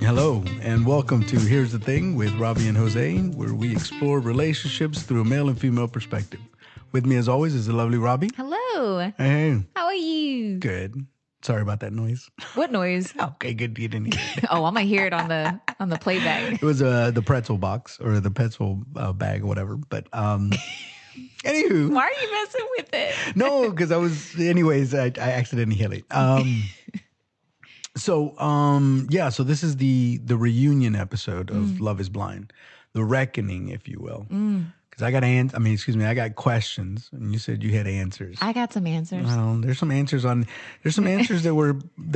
Hello, and welcome to Here's the Thing with Robbie and Jose, where we explore relationships through a male and female perspective. With me, as always, is the lovely Robbie. Hello. Hey, How are you? good. Sorry about that noise. What noise? Okay, good. You didn't hear it. Oh, I'm gonna hear it on the playback. It was the pretzel box or the pretzel bag or whatever. But anywho, Why are you messing with it? no, because I accidentally hit it. So this is the reunion episode of Love is Blind, the reckoning, if you will. Because I got questions, and you said you had answers. I got some answers. Well, there's some answers that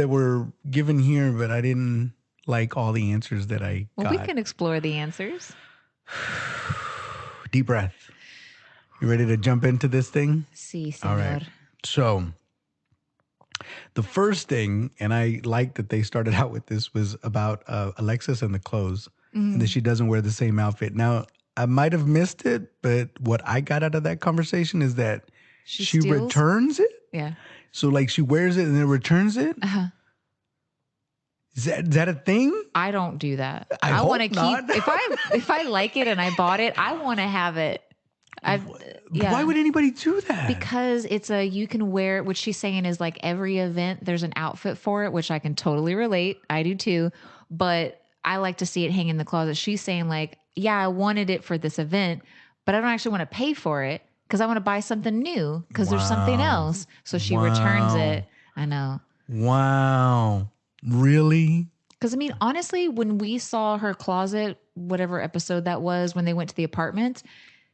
were given here, but I didn't like all the answers that I got. We can explore the answers. Deep breath. You ready to jump into this thing? Si, senor. All right. So the first thing, and I like that they started out with this, was about Alexis and the clothes, and that she doesn't wear the same outfit. Now, I might have missed it, but what I got out of that conversation is that she steals? returns it. Yeah. So like she wears it and then returns it. Uh-huh. Is that a thing? I don't do that. I want to hope keep not. if I like it and I bought it, I want to have it. Why would anybody do that? Because you can wear, what she's saying is like every event, there's an outfit for it, which I can totally relate. I do too. But I like to see it hang in the closet. She's saying like, yeah, I wanted it for this event, but I don't actually want to pay for it because I want to buy something new because there's something else. So she returns it. I know. Wow. Really? Because I mean, honestly, when we saw her closet, whatever episode that was, when they went to the apartment,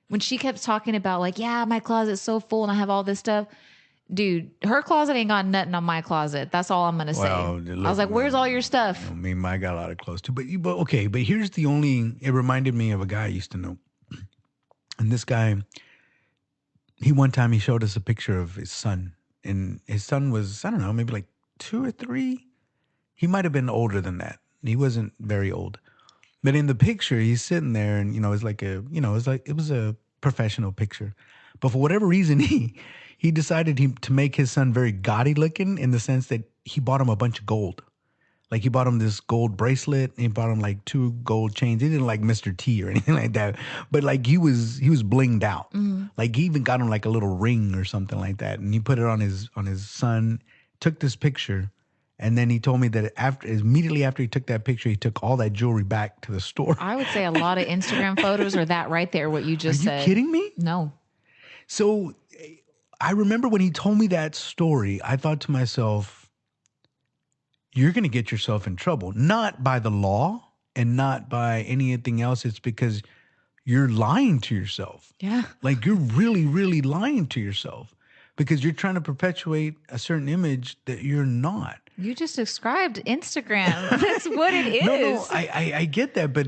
when she kept talking about like, yeah, my closet's so full and I have all this stuff. Dude, her closet ain't got nothing on my closet. That's all I'm going to say. I was like, where's all your stuff? I mean, I got a lot of clothes too. But here's it reminded me of a guy I used to know. And this guy, one time he showed us a picture of his son. And his son was, I don't know, maybe like 2 or 3. He might have been older than that. He wasn't very old. But in the picture, he's sitting there and, it was a professional picture. But for whatever reason, he decided to make his son very gaudy looking in the sense that he bought him a bunch of gold. Like he bought him this gold bracelet and he bought him like 2 gold chains. He didn't like Mr. T or anything like that. But like he was blinged out. Mm-hmm. Like he even got him like a little ring or something like that. And he put it on his son, took this picture. And then he told me that immediately after he took that picture, he took all that jewelry back to the store. I would say a lot of Instagram photos are that right there, what you just said. Are you kidding me? No. So I remember when he told me that story, I thought to myself, you're going to get yourself in trouble. Not by the law and not by anything else. It's because you're lying to yourself. Yeah. Like you're really, really lying to yourself because you're trying to perpetuate a certain image that you're not. You just described Instagram. That's what it is. No, I get that, but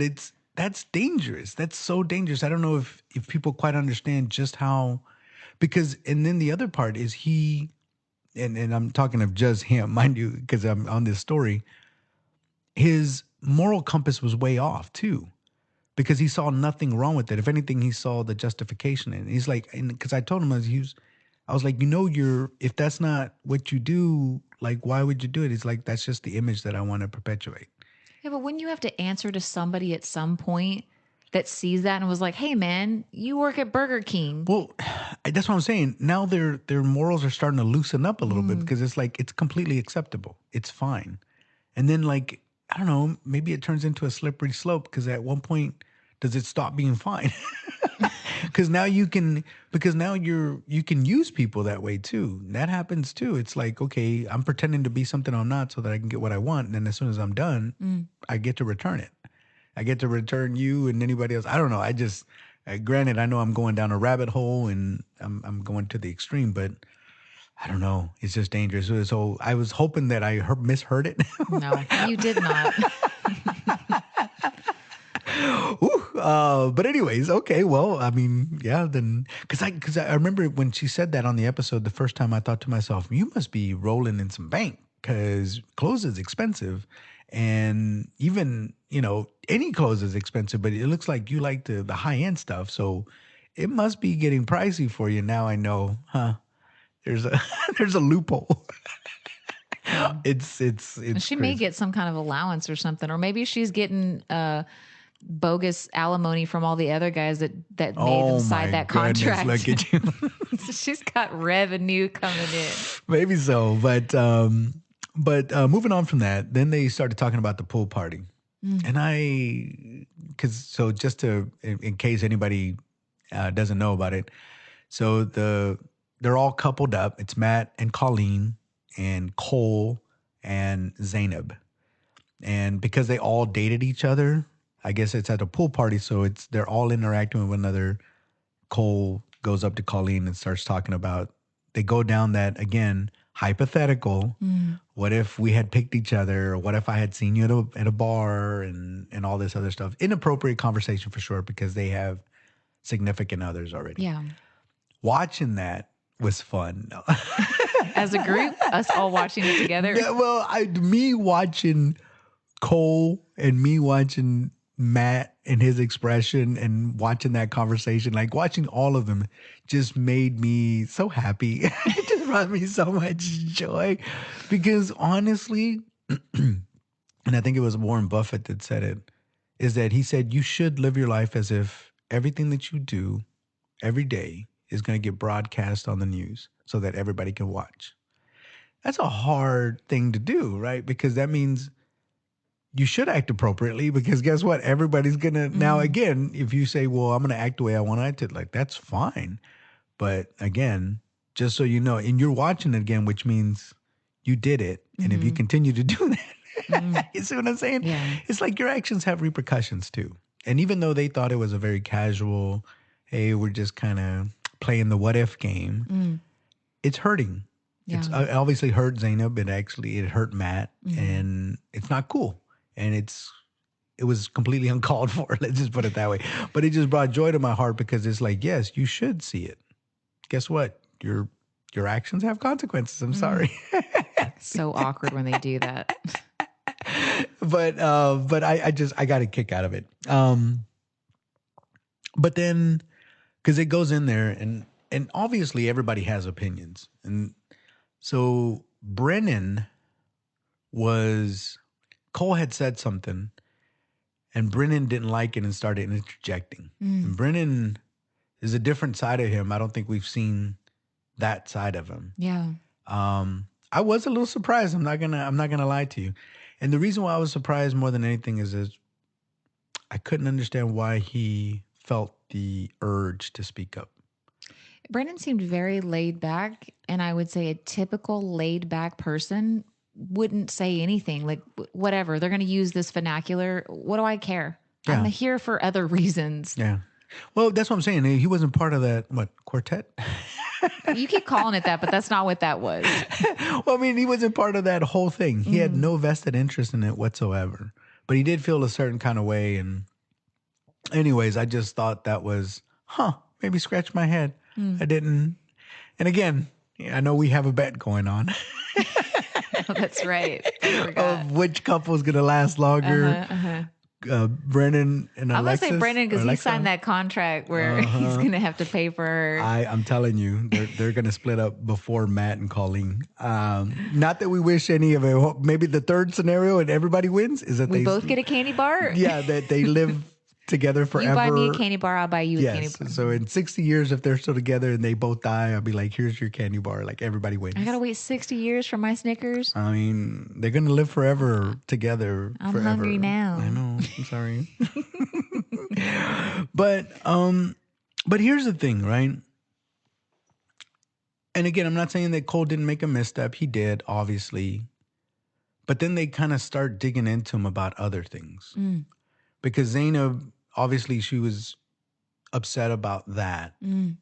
that's dangerous. That's so dangerous. I don't know if people quite understand just how, and then the other part is and I'm talking of just him, mind you, because I'm on this story, his moral compass was way off too, because he saw nothing wrong with it. If anything, he saw the justification in it. He's like, because I told him I was like, if that's not what you do, like, why would you do it? It's like, that's just the image that I want to perpetuate. Yeah, but when you have to answer to somebody at some point that sees that and was like, hey, man, you work at Burger King. Well, that's what I'm saying. Now their morals are starting to loosen up a little bit because it's like, it's completely acceptable. It's fine. And then like, I don't know, maybe it turns into a slippery slope because at one point, does it stop being fine? Because now you can use people that way too. That happens too. It's like, okay, I'm pretending to be something I'm not so that I can get what I want. And then as soon as I'm done, I get to return it. I get to return you and anybody else. I don't know. Granted, I know I'm going down a rabbit hole and I'm going to the extreme, but I don't know. It's just dangerous. So I was hoping that I misheard it. No, you did not. But anyways, okay, well, I mean, yeah, then, because I remember when she said that on the episode the first time, I thought to myself, you must be rolling in some bank because clothes is expensive. And even, any clothes is expensive, but it looks like you like the high-end stuff. So it must be getting pricey for you. Now I know, there's a loophole. It's She may crazy. get some kind of allowance or something, or maybe she's getting bogus alimony from all the other guys that made them Oh sign my that goodness, contract. look at you. So she's got revenue coming in. Maybe so, but moving on from that, then they started talking about the pool party, and because so just to in case anybody doesn't know about it, so they're all coupled up. It's Matt and Colleen and Cole and Zainab, and because they all dated each other, I guess it's at a pool party, so they're all interacting with one another. Cole goes up to Colleen and starts talking about, they go down that again, hypothetical. What if we had picked each other? Or what if I had seen you at a bar and all this other stuff? Inappropriate conversation for sure, because they have significant others already. Yeah. Watching that was fun. As a group, us all watching it together. Yeah, well, me watching Cole and me watching Matt and his expression and watching that conversation, like watching all of them just made me so happy. It just brought me so much joy because honestly, and I think it was Warren Buffett that said it, is that he said you should live your life as if everything that you do every day is going to get broadcast on the news so that everybody can watch. That's a hard thing to do, right? Because that means you should act appropriately because guess what? Everybody's gonna now again, if you say, well, I'm gonna act the way I want to act, like that's fine. But again, just so you know, and you're watching it again, which means you did it. And if you continue to do that, you see what I'm saying? Yeah. It's like your actions have repercussions too. And even though they thought it was a very casual, hey, we're just kind of playing the what if game, it's hurting. Yeah. It's it obviously hurt Zainab. It hurt Matt, and it's not cool. And it was completely uncalled for. Let's just put it that way. But it just brought joy to my heart because it's like, yes, you should see it. Guess what? Your actions have consequences. I'm sorry. So awkward when they do that. but I got a kick out of it. But then because it goes in there and obviously everybody has opinions. And so Brennan Cole had said something and Brennan didn't like it and started interjecting. And Brennan is a different side of him. I don't think we've seen that side of him. Yeah. I was a little surprised. I'm not gonna lie to you. And the reason why I was surprised more than anything is I couldn't understand why he felt the urge to speak up. Brandon seemed very laid back, and I would say a typical laid back person wouldn't say anything. Like, whatever, they're going to use this vernacular. What do I care? Yeah. I'm here for other reasons. Yeah. Well, that's what I'm saying. He wasn't part of that, quartet? You keep calling it that, but that's not what that was. Well, I mean, he wasn't part of that whole thing. He had no vested interest in it whatsoever. But he did feel a certain kind of way. And anyways, I just thought that was, maybe scratch my head. I didn't. And again, I know we have a bet going on Oh, that's right. I forgot. of which couple's going to last longer. Brennan and Alexis. I'm going to say Brendan because he Alexa? signed that contract where he's going to have to pay for her. I'm telling you, they're going to split up before Matt and Colleen. Not that we wish any of it. Maybe the third scenario and everybody wins is that we both get a candy bar. Yeah, that they live together forever. You buy me a candy bar, I'll buy you a candy bar. So in 60 years, if they're still together and they both die, I'll be like, here's your candy bar. Like everybody wins. I got to wait 60 years for my Snickers. I mean, they're going to live forever together. I'm forever. hungry now. I know. I'm sorry. But here's the thing, right? And again, I'm not saying that Cole didn't make a misstep. He did, obviously. But then they kind of start digging into him about other things. Because Zainab, obviously, she was upset about that. And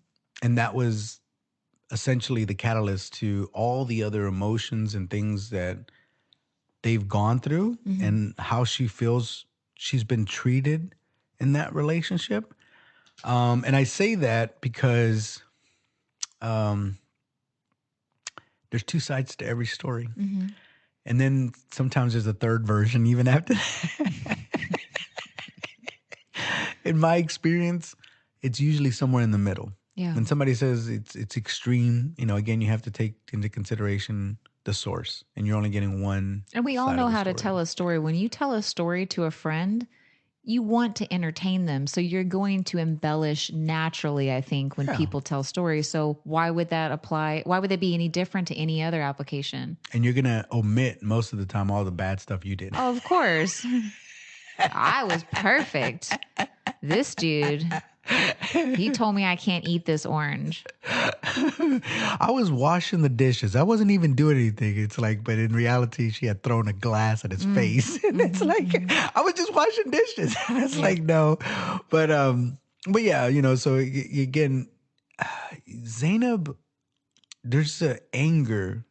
that was essentially the catalyst to all the other emotions and things that they've gone through and how she feels she's been treated in that relationship. And I say that because there's two sides to every story. And then sometimes there's a third version even after that. In my experience, it's usually somewhere in the middle. Yeah. When somebody says it's extreme, again, you have to take into consideration the source, and you're only getting one And we all side know of the how to story. tell a story. When you tell a story to a friend, you want to entertain them. So you're going to embellish naturally, I think, when Yeah. people tell stories. So why would that apply? Why would that be any different to any other application? And you're gonna omit most of the time all the bad stuff you did. Oh, of course. I was perfect. This dude, he told me I can't eat this orange. I was washing the dishes. I wasn't even doing anything. It's like, but in reality, she had thrown a glass at his face, and it's like I was just washing dishes. And it's Yeah. like no, but yeah, So again, Zainab, there's an anger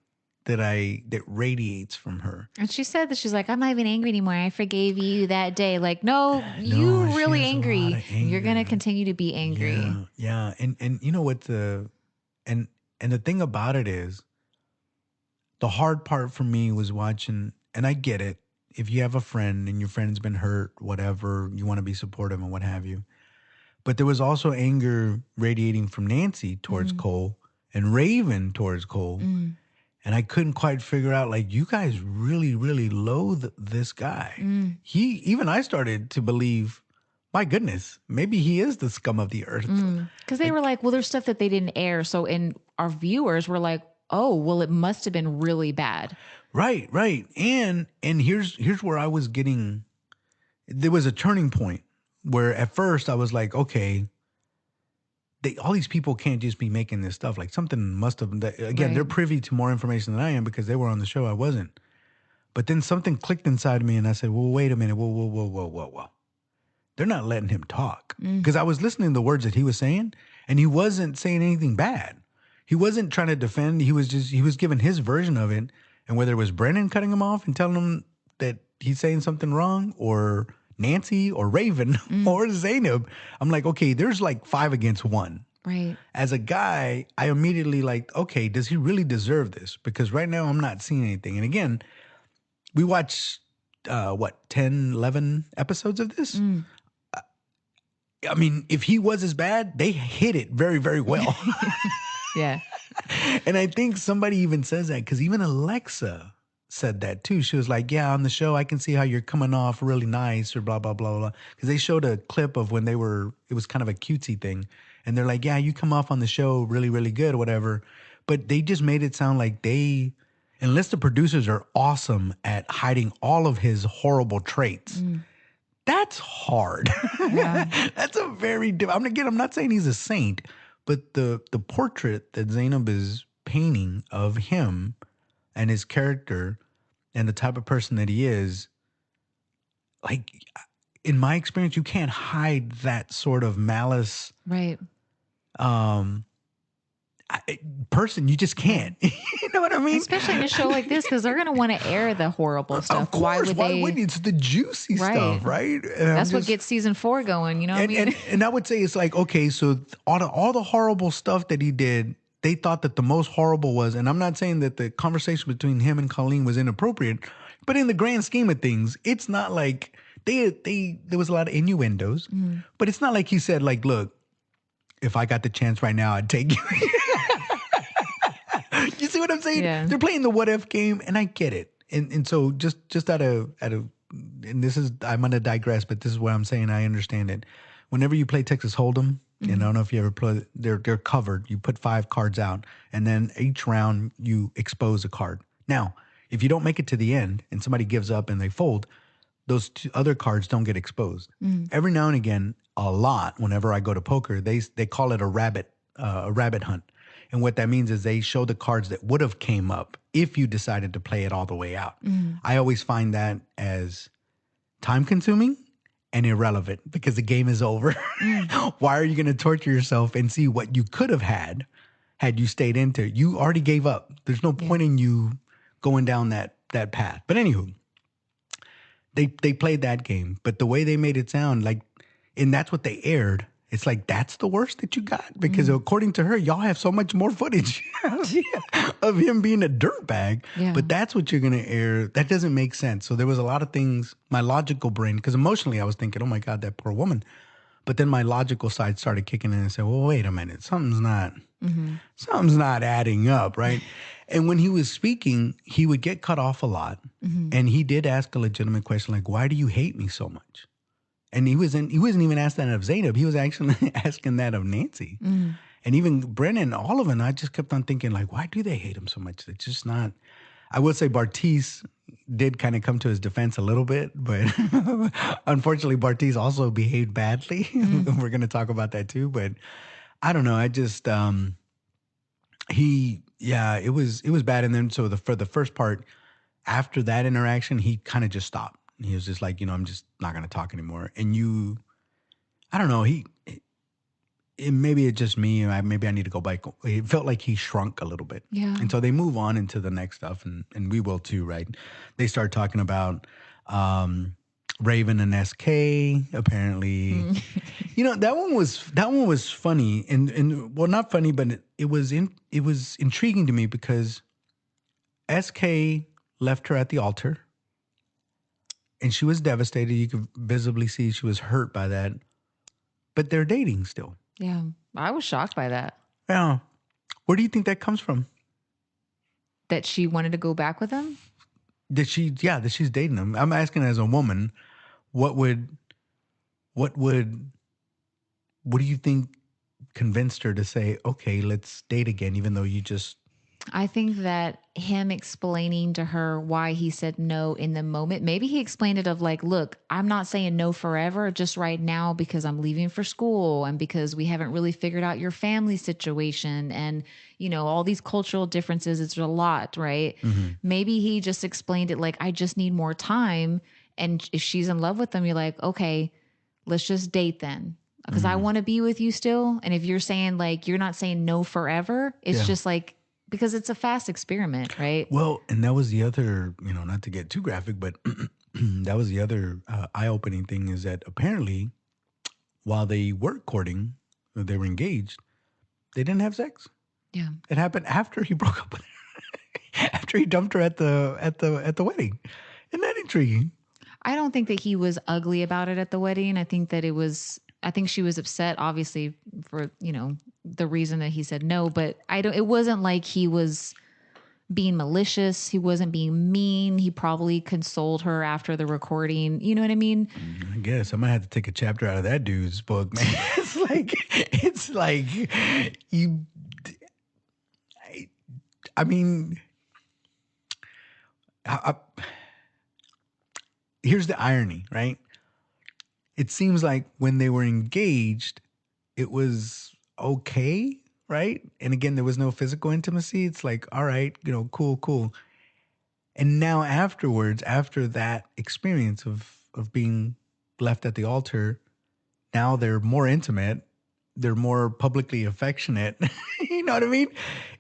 that radiates from her. And she said that she's like, I'm not even angry anymore. I forgave you that day. Like, no, No, you she really has a lot angry. of And you're gonna anger. continue to be angry. Yeah, yeah, and you know what and and the thing about it is, the hard part for me was watching, and I get it. If you have a friend and your friend's been hurt, whatever, you want to be supportive and what have you. But there was also anger radiating from Nancy towards Mm, Cole and Raven towards Cole. mm, And I couldn't quite figure out, like, you guys really, really loathe this guy. mm, Even I started to believe, my goodness, maybe he is the scum of the earth. mm. Because they were Like, like, well, there's stuff that they didn't air. So, and our viewers were like, oh, well, it must have been really bad. right, right. And here's where I was getting, there was a turning point where at first I was like, okay, all these people can't just be making this stuff. Like something must have, again, they're Right. privy to more information than I am because they were on the show. I wasn't. But then something clicked inside me and I said, well, wait a minute. Whoa, whoa, whoa, whoa, whoa, whoa. They're not letting him talk. Mm, Because I was listening to the words that he was saying and he wasn't saying anything bad. He wasn't trying to defend. He was giving his version of it. And whether it was Brennan cutting him off and telling him that he's saying something wrong, or Nancy or Raven mm, or Zainab, I'm like, okay, there's like 5 against 1. right. As a guy, I immediately like, okay, does he really deserve this? Because right now I'm not seeing anything. And again, we watched, 10, 11 episodes of this? Mm. I mean, if he was as bad, they hit it very, very well. Yeah. And I think somebody even says that because even Alexa said that too. She was like, yeah, on the show, I can see how you're coming off really nice or blah, blah, blah, blah. Because they showed a clip of when it was kind of a cutesy thing. And they're like, yeah, you come off on the show really, really good or whatever. But they just made it sound like unless the producers are awesome at hiding all of his horrible traits, Mm, that's hard. yeah. That's a very, I'm not saying he's a saint, but the portrait that Zainab is painting of him and his character and the type of person that he is, like, in my experience, you can't hide that sort of malice, Right. um, person. You just Yeah. can't. You know what I mean? Especially in a show like this, because they're going to want to air the horrible Of stuff. course. Why would Why they? wouldn't you? It's the juicy Right. stuff, right? And I'm That's what just- gets season 4 going. You know what I mean? and I would say it's like, okay, so all the horrible stuff that he did, they thought that the most horrible was, and I'm not saying that the conversation between him and Colleen was inappropriate, but in the grand scheme of things, it's not like there was a lot of innuendos, Mm, but it's not like he said, like, look, if I got the chance right now, I'd take you. You see what I'm saying? Yeah. They're playing the what if game, and I get it. And so just out of and this is, I'm gonna digress, but this is what I'm saying. I understand it. Whenever you play Texas Hold'em, and I don't know if you ever play, they're covered. You put 5 cards out, and then each round you expose a card. Now, if you don't make it to the end, and somebody gives up and they fold, those 2 other cards don't get exposed. mm, Every now and again, a lot. Whenever I go to poker, they call it a rabbit hunt. And what that means is they show the cards that would have came up if you decided to play it all the way out. mm, I always find that as time consuming and irrelevant because the game is over. mm. Why are you going to torture yourself and see what you could have had you stayed into it? You already gave up. There's no Yeah. point in you going down that path. But anywho, they played that game, but the way they made it sound like, and that's what they aired. It's like, that's the worst that you got? Because according to her, y'all have so much more footage of him being a dirtbag. Yeah. But that's what you're going to air. That doesn't make sense. So there was a lot of things, my logical brain, because emotionally I was thinking, oh my God, that poor woman. But then my logical side started kicking in and said, well, wait a minute, something's not adding up, right? And when he was speaking, he would get cut off a lot. And he did ask a legitimate question like, why do you hate me so much? And he wasn't even asking that of Zaynab. He was actually asking that of Nancy. And even Brennan, all of them, I just kept on thinking, like, why do they hate him so much? It's just not. I would say Bartiz did kind of come to his defense a little bit, but unfortunately, Bartiz also behaved badly. We're going to talk about that too. But I don't know. I just it was bad. And then so for the first part, after that interaction, he kind of just stopped. He was just like, I'm just not going to talk anymore. And I don't know. Maybe it's just me. Maybe I need to go back. It felt like he shrunk a little bit. Yeah. And so they move on into the next stuff, and we will too, right? They start talking about Raven and SK. Apparently, that one was funny, and well, not funny, but it was intriguing to me because SK left her at the altar, and she was devastated. You could visibly see she was hurt by that, but they're dating still. Yeah. I was shocked by that. Yeah. Where do you think that comes from? That she wanted to go back with him? That she's dating him. I'm asking as a woman, what do you think convinced her to say, okay, let's date again, even though you just. I think that him explaining to her why he said no in the moment, maybe he explained it of like, look, I'm not saying no forever, just right now because I'm leaving for school and because we haven't really figured out your family situation and, all these cultural differences. It's a lot, right? Maybe he just explained it like, I just need more time. And if she's in love with him, you're like, okay, let's just date then. Because I want to be with you still. And if you're saying like, you're not saying no forever, it's just like, because it's a fast experiment, right? Well, and that was the other, not to get too graphic, but that was the other eye-opening thing is that apparently while they were courting, they were engaged, they didn't have sex. Yeah. It happened after he broke up with her, after he dumped her at the wedding. Isn't that intriguing? I don't think that he was ugly about it at the wedding. I think she was upset, obviously, for, the reason that he said no, but it wasn't like he was being malicious. He wasn't being mean. He probably consoled her after the recording. You know what I mean? I guess I might have to take a chapter out of that dude's book, man. it's like you. I mean, here's the irony, right? It seems like when they were engaged, it was okay, right? And again, there was no physical intimacy. It's like, all right, cool. And now afterwards, after that experience of being left at the altar, now they're more intimate. They're more publicly affectionate. You know what I mean?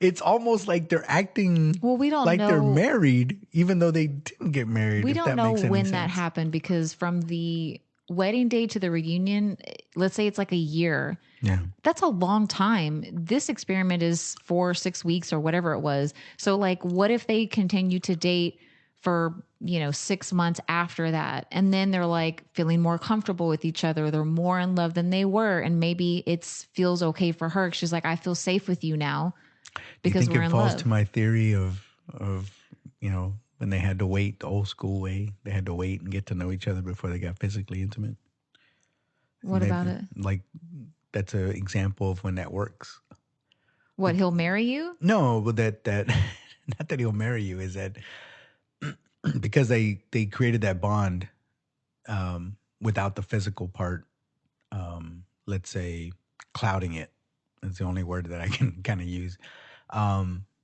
It's almost like they're acting we don't like know. they're married, even though they didn't get married. We if don't that know makes any when sense. that happened because from the wedding day to the reunion, let's say it's like a year. Yeah. That's a long time. This experiment is 4 or 6 weeks or whatever it was. So like, what if they continue to date for, 6 months after that? And then they're like feeling more comfortable with each other. They're more in love than they were. And maybe it feels okay for her. She's like, I feel safe with you now because we're in love. Do you think it falls to my theory of when they had to wait the old school way, they had to wait and get to know each other before they got physically intimate? What about it? Like, that's an example of when that works. What, he'll marry you? No, but that not that he'll marry you, is that because they created that bond without the physical part, let's say clouding it. That's the only word that I can kind of use.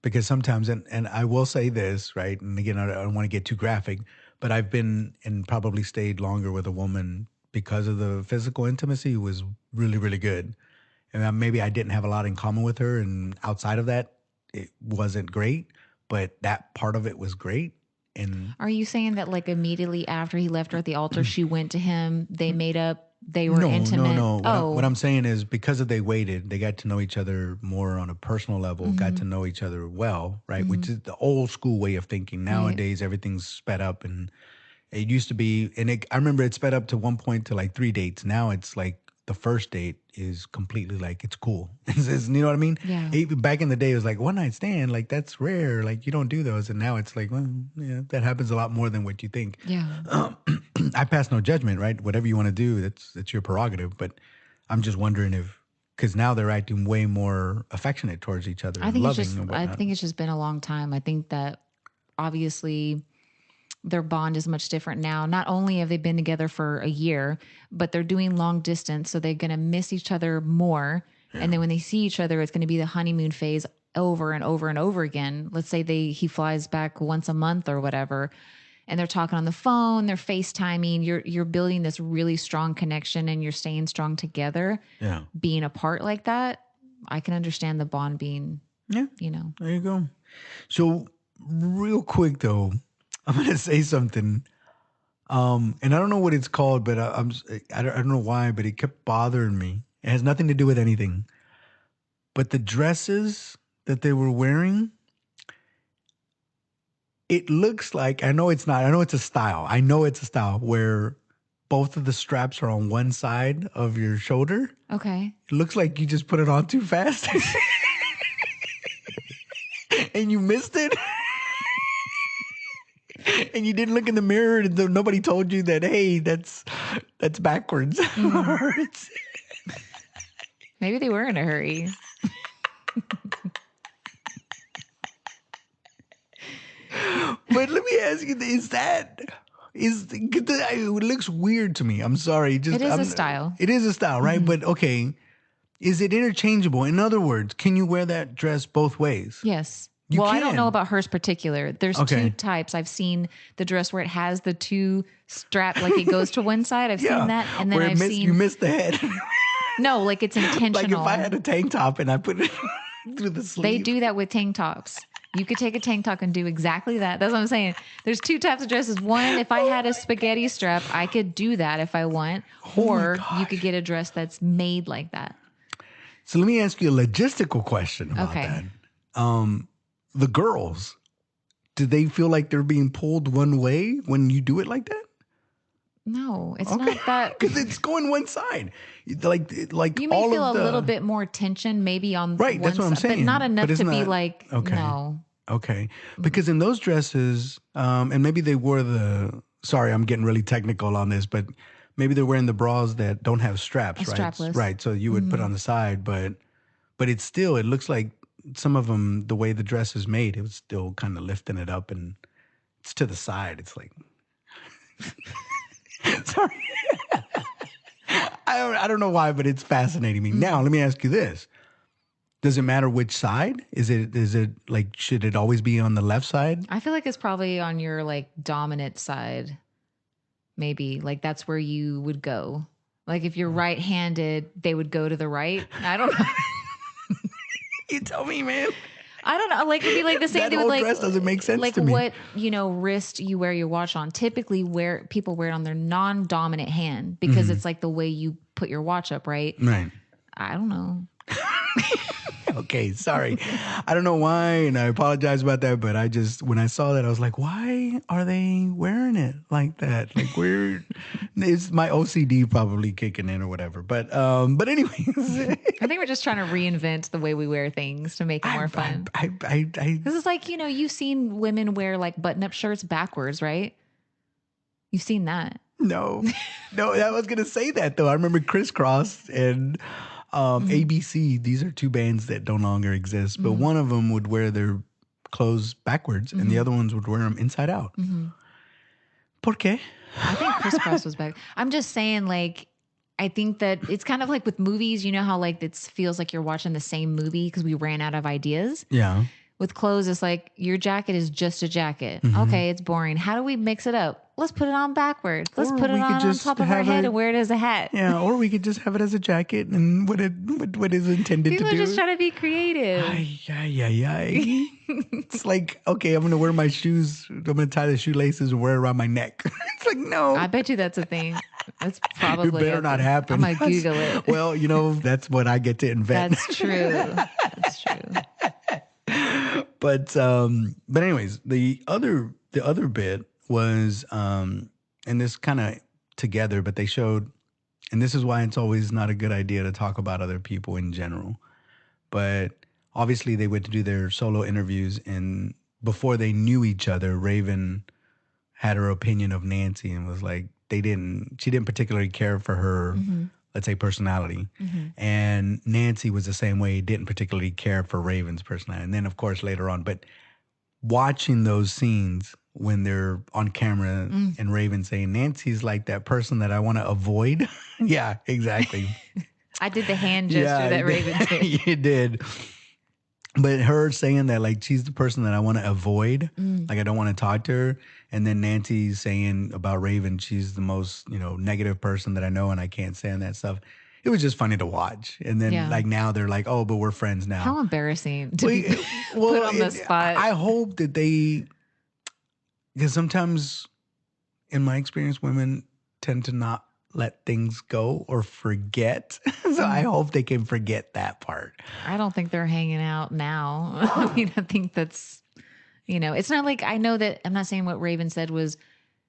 Because sometimes, and I will say this, right? And again, I don't want to get too graphic, but I've been and probably stayed longer with a woman because of the physical intimacy was really, really good. And maybe I didn't have a lot in common with her. And outside of that, it wasn't great, but that part of it was great. And are you saying that like immediately after he left her at the altar, she went to him, they made up, they were intimate? No. What I'm saying is because they waited, they got to know each other more on a personal level, got to know each other well, right? Which is the old school way of thinking. Nowadays, everything's sped up, and it used to be, and I remember it sped up to one point to like 3 dates. Now it's like the first date is completely like it's cool. You know what I mean? Yeah. Back in the day, it was like one night stand, like that's rare. Like you don't do those, and now it's like, well, yeah, that happens a lot more than what you think. Yeah. I pass no judgment, right? Whatever you want to do, that's your prerogative. But I'm just wondering if because now they're acting way more affectionate towards each other and loving and I whatnot. think it's just been a long time. I think that obviously their bond is much different now. Not only have they been together for a year, but they're doing long distance. So they're going to miss each other more. And then when they see each other, it's going to be the honeymoon phase over and over and over again. Let's say he flies back once a month or whatever, and they're talking on the phone, they're FaceTiming. You're building this really strong connection and you're staying strong together. Yeah. Being apart like that, I can understand the bond being, Yeah. you know. There you go. So real quick though, I'm gonna say something. And I don't know what it's called, but I don't know why, but it kept bothering me. It has nothing to do with anything. But the dresses that they were wearing, it looks like I know it's not. I know it's a style. I know it's a style where both of the straps are on one side of your shoulder. Okay. It looks like you just put it on too fast. And you missed it. And you didn't look in the mirror and nobody told you that, hey, that's backwards. Maybe they were in a hurry. But let me ask you, it looks weird to me. I'm sorry. It is a style. It is a style, right? But okay, is it interchangeable? In other words, can you wear that dress both ways? Yes. You I don't know can. about hers particular. There's Okay. two types. I've seen the dress where it has the two strap, like it goes to one side. I've seen that. And then Where you missed the head. no, like it's Like intentional. if I had a tank top and I put it through the sleeve. They do that with tank tops. You could take a tank top and do exactly that. That's what I'm saying. There's two types of dresses. One, if I had a spaghetti strap, I could do that if I want. Or you could get a dress that's made like that. So let me ask you a logistical question about Okay. that. The girls, do they feel like they're being pulled one way when you do it like that? No, it's not that. Because it's going one side. Like You may all feel of a little bit more tension maybe on Right, one that's what I'm side, but saying. not enough But it's to be not- like, okay. no. Okay. Because in those dresses, and maybe they wore sorry, I'm getting really technical on this, but maybe they're wearing the bras that don't have straps, right? strapless. Right. So you would put on the side, but it looks like some of them, the way the dress is made, it was still kind of lifting it up and it's to the side. It's like, sorry. I don't know why, but it's fascinating me. Now, let me ask you this. Does it matter which side? Is it like, should it always be on the left side? I feel like it's probably on your like dominant side. Maybe like that's where you would go. Like if you're right-handed, they would go to the right. I don't know. You tell me, man. I don't know. Like it'd be like the same That thing with whole like dress doesn't make sense like to me. what wrist you wear your watch on. Typically, people wear it on their non-dominant hand because it's like the way you put your watch up, right? Right. I don't know. Okay, sorry. I don't know why, and I apologize about that, but when I saw that, I was like, why are they wearing it like that? Like it's my OCD probably kicking in or whatever. But anyways. I think we're just trying to reinvent the way we wear things to make it more fun. This is like, you've seen women wear like button-up shirts backwards, right? You've seen that. No, I was going to say that though. I remember Crisscross and ABC. These are two bands that no longer exist, but one of them would wear their clothes backwards and the other ones would wear them inside out. ¿Por qué? I think Crisscross was back. I'm just saying, like, I think that it's kind of like with movies, you know how like it feels like you're watching the same movie because we ran out of ideas. Yeah. With clothes, it's like your jacket is just a jacket. Okay, it's boring. How do we mix it up? Let's put it on backwards. Let's Or put it we could on just top of our have head it- and wear it as a hat. Yeah, or we could just have it as a jacket and what is intended People to are do. just trying to be creative. Ay. It's like, okay, I'm going to wear my shoes. I'm going to tie the shoelaces and wear it around my neck. It's like, no. I bet you that's a thing. That's probably It better not happen. I'm gonna Google it. Well, that's what I get to invent. That's true. That's true. But anyways, the other bit was and this kind of together, but they showed And this is why it's always not a good idea to talk about other people in general. But obviously, they went to do their solo interviews, and before they knew each other, Raven had her opinion of Nancy and was like, she didn't particularly care for her, let's say, personality. And Nancy was the same way, didn't particularly care for Raven's personality. And then, of course, later on, but watching those scenes when they're on camera and Raven saying, Nancy's like that person that I want to avoid. Yeah, exactly. I did the hand gesture Yeah, that Raven did. you did. But her saying that, like, she's the person that I want to avoid, like, I don't want to talk to her. And then Nancy saying about Raven, she's the most, negative person that I know and I can't stand that stuff. It was just funny to watch. And then, Yeah. like, now they're like, oh, but we're friends now. How embarrassing to be put on the spot. I hope that because sometimes in my experience, women tend to not let things go or forget. So I hope they can forget that part. I don't think they're hanging out now. I mean, I think that's, it's not like, I know that I'm not saying what Raven said was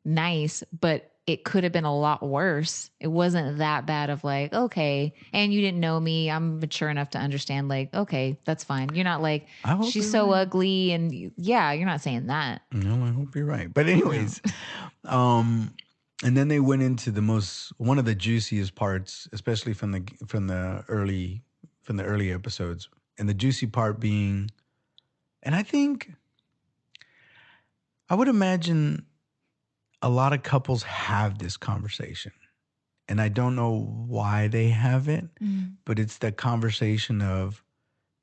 nice, but it could have been a lot worse. It wasn't that bad of like, okay, and you didn't know me. I'm mature enough to understand, like, okay, that's fine. You're not like, she's so ugly. And yeah, you're not saying that. No, I hope you're right. But anyways, and then they went into one of the juiciest parts, especially from the early episodes. And the juicy part being, and I would imagine a lot of couples have this conversation. And I don't know why they have it, but it's the conversation of,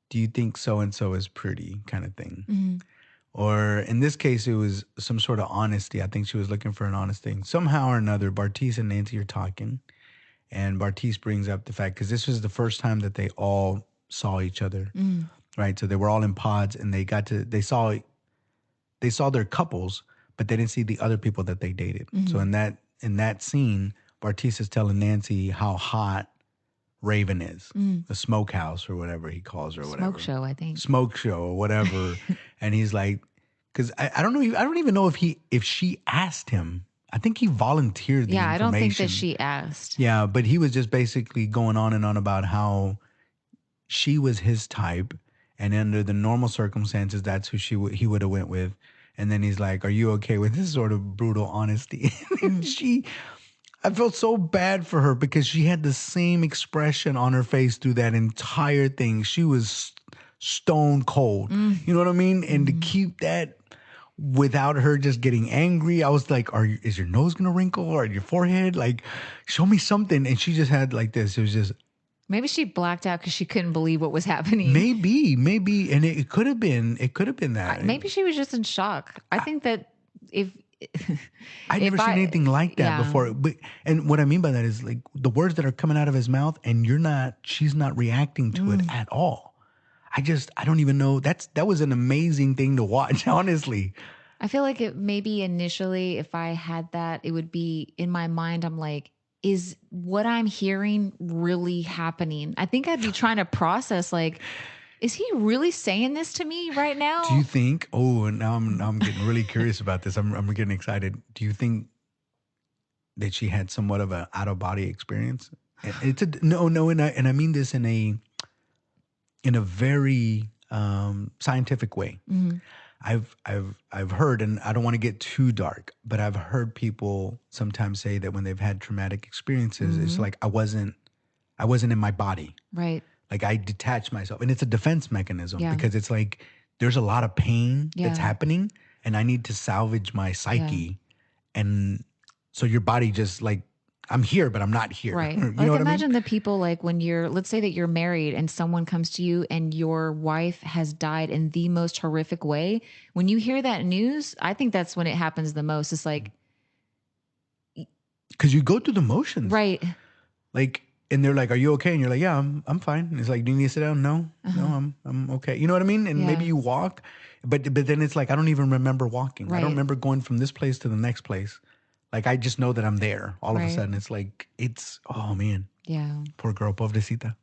do you think so-and-so is pretty kind of thing? Or in this case, it was some sort of honesty. I think she was looking for an honest thing. Somehow or another, Bartiz and Nancy are talking. And Bartiz brings up the fact, because this was the first time that they all saw each other, right? So they were all in pods and they saw their couples, but they didn't see the other people that they dated. So in that scene, Bartiz is telling Nancy how hot Raven is, the smokehouse or whatever he calls her, or whatever. Smoke show, I think. Smoke show or whatever. And he's like, because I don't know, I don't even know if she asked him. I think he volunteered the information. I don't think that she asked. Yeah, but he was just basically going on and on about how she was his type, and under the normal circumstances, that's who he would have went with. And then he's like, "Are you okay with this sort of brutal honesty?" I felt so bad for her because she had the same expression on her face through that entire thing. She was stone cold. You know what I mean? And to keep that without her just getting angry, I was like, is your nose going to wrinkle or your forehead? Like, show me something. And she just had like this. It was just. Maybe she blacked out because she couldn't believe what was happening. Maybe. And it could have been that. Maybe she was just in shock. I think that if I'd never seen anything like that before. And what I mean by that is like the words that are coming out of his mouth and she's not reacting to it at all. I don't even know. That was an amazing thing to watch, honestly. I feel like it maybe initially, if I had that, it would be in my mind. I'm like, is what I'm hearing really happening? I think I'd be trying to process like, is he really saying this to me right now? Do you think? Oh, and now I'm getting really curious about this. I'm getting excited. Do you think that she had somewhat of an out of body experience? It's no, and I mean this in a very scientific way. I've heard, and I don't want to get too dark, but I've heard people sometimes say that when they've had traumatic experiences, it's like I wasn't in my body. Right. Like I detached myself, and it's a defense mechanism because it's like there's a lot of pain that's happening, and I need to salvage my psyche, and so your body just like I'm here, but I'm not here. Right. You like know what imagine I mean? the people like when let's say that you're married and someone comes to you and your wife has died in the most horrific way. When you hear that news, I think that's when it happens the most. It's like, because you go through the motions, right? Like, and they're like, "Are you okay?" And you're like, "Yeah, I'm fine." And it's like, "Do you need to sit down?" No, I'm okay. You know what I mean? And maybe you walk, but then it's like I don't even remember walking. I don't remember going from this place to the next place. Like I just know that I'm there. All of a sudden, it's like oh man, poor girl, pobrecita.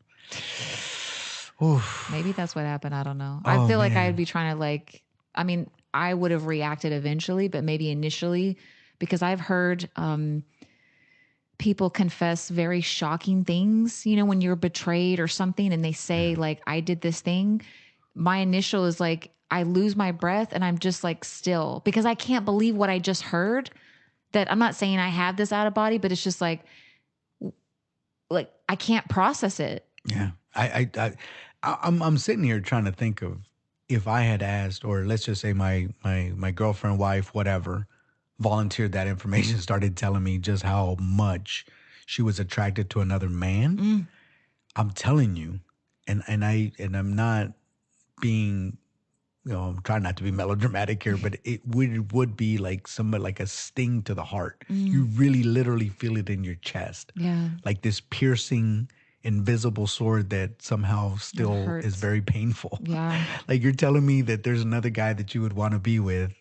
Oof. Maybe that's what happened. I don't know. I feel like I'd be trying to like. I mean, I would have reacted eventually, but maybe initially, because I've heard people confess very shocking things, you know, when you're betrayed or something and they say like, I did this thing, my initial is like, I lose my breath and I'm just like still because I can't believe what I just heard. That I'm not saying I have this out of body, but it's just like I can't process it. Yeah. I'm sitting here trying to think of if I had asked, or let's just say my girlfriend, wife, whatever, volunteered that information, started telling me just how much she was attracted to another man. Mm, I'm telling you, and I'm not being, I'm trying not to be melodramatic here, but it would be like somebody, like a sting to the heart. You mm, really literally feel it in your chest, yeah, like this piercing, invisible sword that somehow it still is hurts. very painful. Yeah, Like you're telling me that there's another guy that you would want to be with.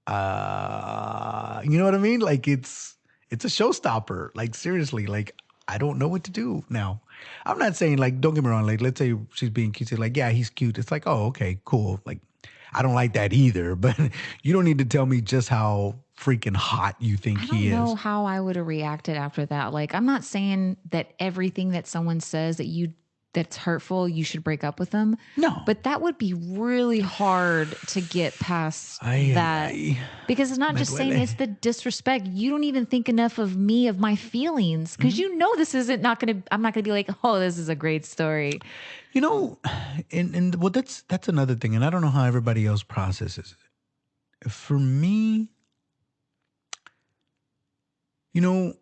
You know what I mean? Like it's a showstopper. Like seriously, like I don't know what to do now. I'm not saying, like, don't get me wrong, like let's say she's being cute, like yeah, he's cute. It's like, oh, okay, cool. Like I don't like that either, but you don't need to tell me just how freaking hot you think I he don't know is. how I would have reacted after that. Like, I'm not saying that everything that someone says that's hurtful, you should break up with them, No. but that would be really hard to get past Ay, ay, that ay. because it's not Me just saying duele. it's the disrespect. You don't even think enough of me, of my feelings, because Mhm. you know this isn't not going to. I'm not going to be like, oh, this is a great story. You know, and well, that's another thing, and I don't know how everybody else processes it. For me, you know,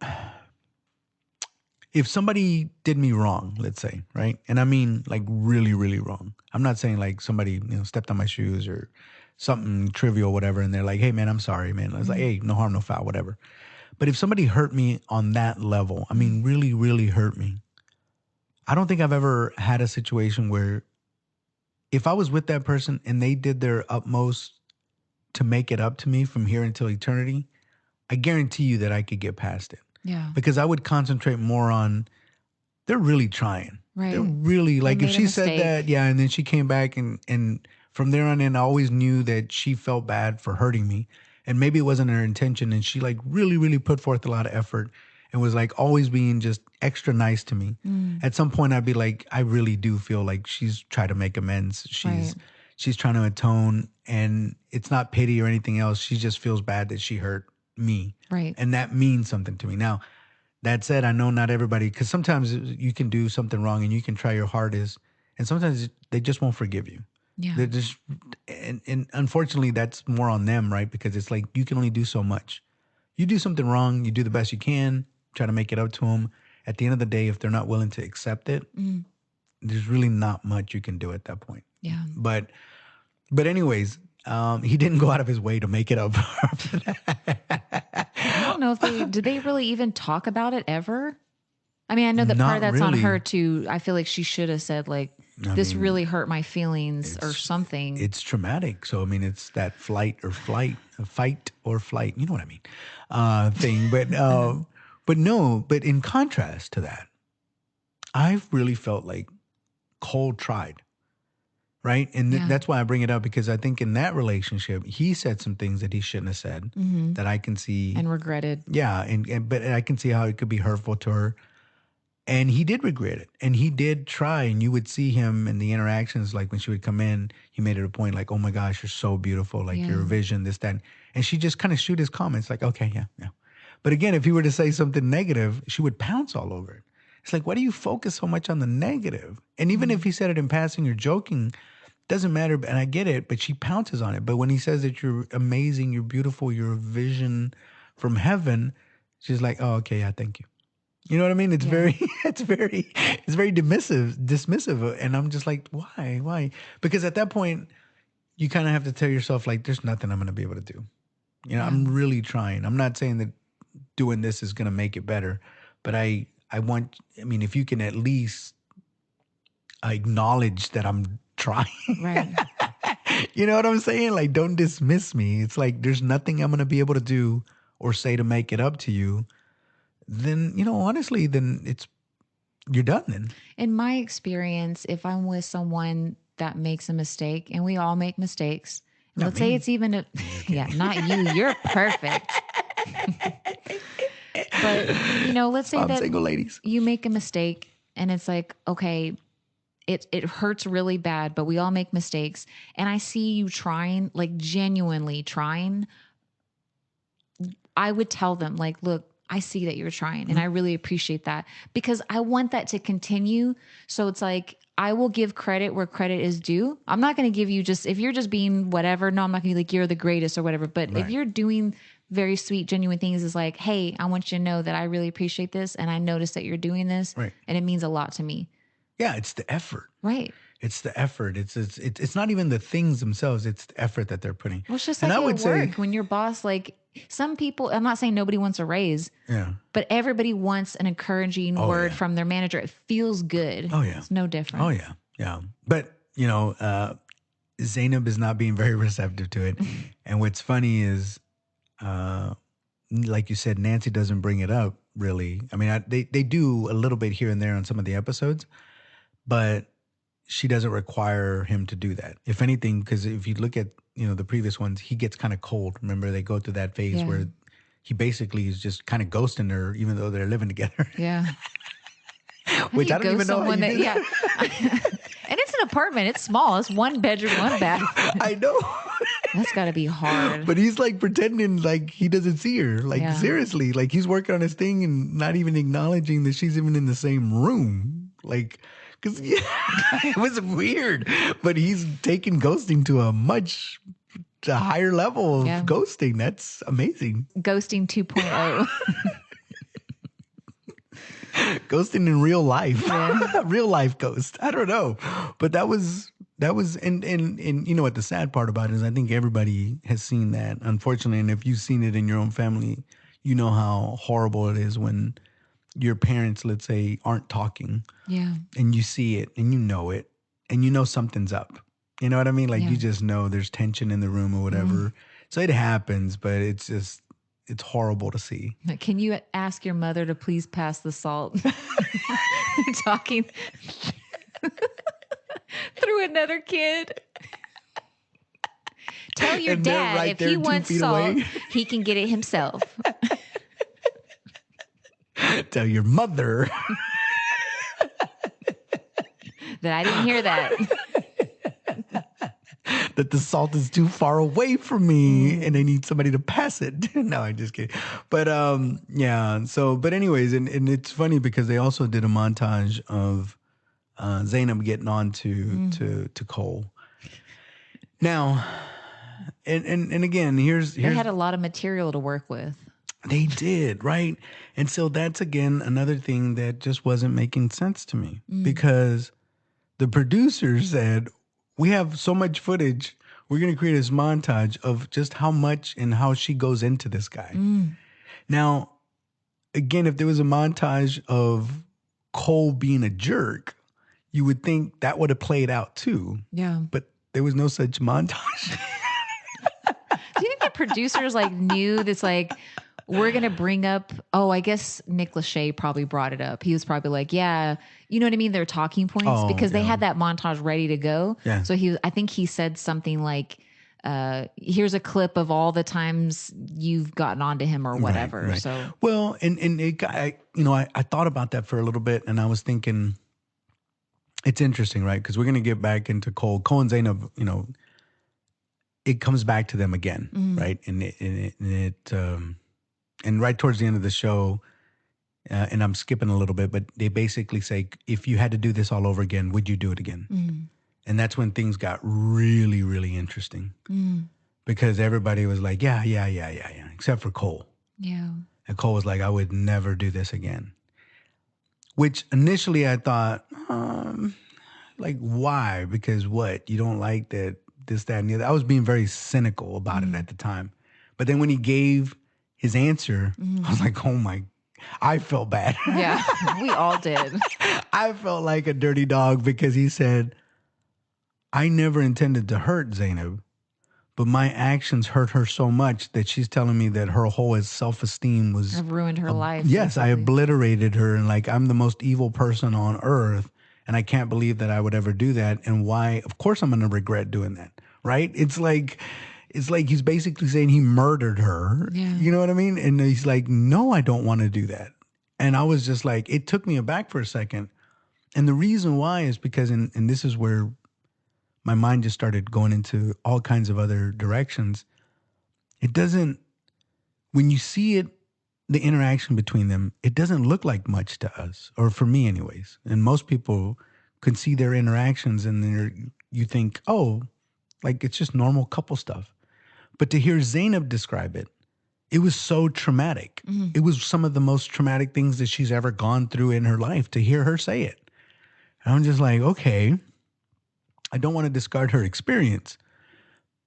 if somebody did me wrong, let's say, right, and I mean like really, really wrong. I'm not saying like somebody stepped on my shoes or something trivial, whatever, and they're like, "Hey, man, I'm sorry, man." I was like, Mm, "Hey, no harm, no foul, whatever." But if somebody hurt me on that level, I mm, mean, really, really hurt me. I don't think I've ever had a situation where if I was with that person and they did their utmost to make it up to me from here until eternity, I guarantee you that I could get past it yeah, because I would concentrate more on they're really trying. They're right. really They like if made a she said that, mistake. yeah, and then she came back and from there on in, I always knew that she felt bad for hurting me, and maybe it wasn't her intention, and she like really really put forth a lot of effort and was like always being just extra nice to me. Mm, At some point, I'd be like, I really do feel like she's tried to make amends. right, She's trying to atone, and it's not pity or anything else. She just feels bad that she hurt me, right. and that means something to me now. That said, I know not everybody, because sometimes you can do something wrong and you can try your hardest, and sometimes they just won't forgive you. Yeah, They're just, and unfortunately, that's more on them, right? Because it's like you can only do so much. You do something wrong, you do the best you can, try to make it up to them. At the end of the day, if they're not willing to accept it, mm, there's really not much you can do at that point. yeah. But, anyways, he didn't go out of his way to make it up after that. I don't know if did they really even talk about it ever? I mean, I know that part of Not that's on her really. too. I feel like she should have said like, I this mean, really hurt my feelings or it's something. it's traumatic. So I mean, it's that fight or flight. You know what I mean? Thing. But no. But in contrast to that, I've really felt like Cole tried. Right, and Yeah. that's why I bring it up because I think in that relationship he said some things that he shouldn't have said Hmm. that I can see. And regretted. Yeah, and but I can see how it could be hurtful to her. And he did regret it. And he did try. And you would see him in the interactions, like when she would come in, he made it a point, like, oh my gosh, you're so beautiful, like Yeah. your vision, this, that. And she just kind of shoot his comments, like, okay, yeah, yeah. But again, if he were to say something negative, she would pounce all over it. It's like, why do you focus so much on the negative? And even if Mm. he said it in passing or joking, doesn't matter. And I get it, but she pounces on it. But when he says that you're amazing, you're beautiful, you're a vision from heaven, she's like, oh, okay, yeah, thank you. You know what I mean? It's Yeah. very, it's very dismissive. And I'm just like, why? Because at that point, you kind of have to tell yourself, like, there's nothing I'm going to be able to do. Yeah. I'm really trying. I'm not saying that doing this is going to make it better, but I mean, if you can at least acknowledge that I'm trying, Right. you know what I'm saying? Like, don't dismiss me. It's like, there's nothing I'm going to be able to do or say to make it up to you. Then, honestly, then you're done then. In my experience, if I'm with someone that makes a mistake, and we all make mistakes, and Not let's say me. it's even a, I'm just yeah, kidding. not you, you're perfect. But, let's say I'm that single, ladies. you make a mistake and it's like, okay, it hurts really bad, but we all make mistakes. And I see you trying, like genuinely trying. I would tell them, like, look, I see that you're trying and I really appreciate that because I want that to continue. So it's like, I will give credit where credit is due. I'm not going to give you just, if you're just being whatever, no, I'm not going to be like, you're the greatest or whatever. But if Right. you're doing very sweet, genuine things, is like, hey, I want you to know that I really appreciate this. And I notice that you're doing this Right. and it means a lot to me. Yeah, it's the effort. Right. It's the effort. It's not even the things themselves. It's the effort that they're putting. Well, it's just And like I at would say, work when your boss, like some people, I'm not saying nobody wants a raise, yeah. but everybody wants an encouraging word yeah. from their manager. It feels good. Oh, yeah. It's no different. Oh, yeah. Yeah. But, Zainab is not being very receptive to it. And what's funny is, like you said, Nancy doesn't bring it up really. I mean, they do a little bit here and there on some of the episodes, but she doesn't require him to do that. If anything, because if you look at, the previous ones, he gets kind of cold. Remember, they go through that phase where he basically is just kind of ghosting her, even though they're living together. Yeah. Which I don't even know how you do that. And it's an apartment. It's small. It's one bedroom, one bath. I know. That's got to be hard. But he's like pretending like he doesn't see her. Like seriously, like he's working on his thing and not even acknowledging that she's even in the same room. Like, because it was weird. But he's taking ghosting to a much higher level of ghosting. That's amazing. Ghosting 2.0. Ghosting in real life. Real life ghost. I don't know. But that was and you know what the sad part about it is, I think everybody has seen that, unfortunately. And if you've seen it in your own family, you know how horrible it is when your parents, let's say, aren't talking. Yeah. And you see it and you know it and you know something's up. You know what I mean? Like you just know there's tension in the room or whatever. So it happens, but it's horrible to see. Can you ask your mother to please pass the salt? You're talking through another kid. Tell your dad right if he wants salt, away. he can get it himself. Tell your mother that I didn't hear that. That the salt is too far away from me and I need somebody to pass it. No, I'm just kidding. But yeah. So, but anyways, and it's funny because they also did a montage of Zainab getting on to Cole. Now, and again, here's they had a lot of material to work with. They did, right? And so that's again another thing that just wasn't making sense to me because the producers said, we have so much footage, we're going to create this montage of just how much and how she goes into this guy. Now, again, if there was a montage of Cole being a jerk, you would think that would have played out too. Yeah. But there was no such montage. Do you think the producers knew this, we're going to bring up, I guess Nick Lachey probably brought it up. He was probably like, yeah, you know what I mean? Their talking points because they had that montage ready to go. Yeah. So I think he said something like, here's a clip of all the times you've gotten onto him or whatever. Right. So, well, and I thought about that for a little bit and I was thinking, it's interesting, right? Because we're going to get back into Cole and Zainab, it comes back to them again, right? And right towards the end of the show, and I'm skipping a little bit, but they basically say, if you had to do this all over again, would you do it again? And that's when things got really, really interesting because everybody was like, yeah, except for Cole. Yeah. And Cole was like, I would never do this again. Which initially I thought, why? Because what? You don't like that, this, that, and the other. I was being very cynical about it at the time. But then when he gave his answer, I was like, oh my, I felt bad. Yeah, we all did. I felt like a dirty dog because he said, I never intended to hurt Zainab, but my actions hurt her so much that she's telling me that her whole self-esteem was... I've ruined her life. Yes, I obliterated her and I'm the most evil person on earth and I can't believe that I would ever do that. And why? Of course I'm going to regret doing that, right? It's like... it's like he's basically saying he murdered her. Yeah. You know what I mean? And he's like, no, I don't want to do that. And I was just like, it took me aback for a second. And the reason why is because, and this is where my mind just started going into all kinds of other directions. It doesn't, when you see it, the interaction between them, it doesn't look like much to us, or for me, anyways. And most people can see their interactions and you think, oh, like it's just normal couple stuff. But to hear Zainab describe it, it was so traumatic. Mhm. It was some of the most traumatic things that she's ever gone through in her life to hear her say it. And I'm just like, okay, I don't want to discard her experience.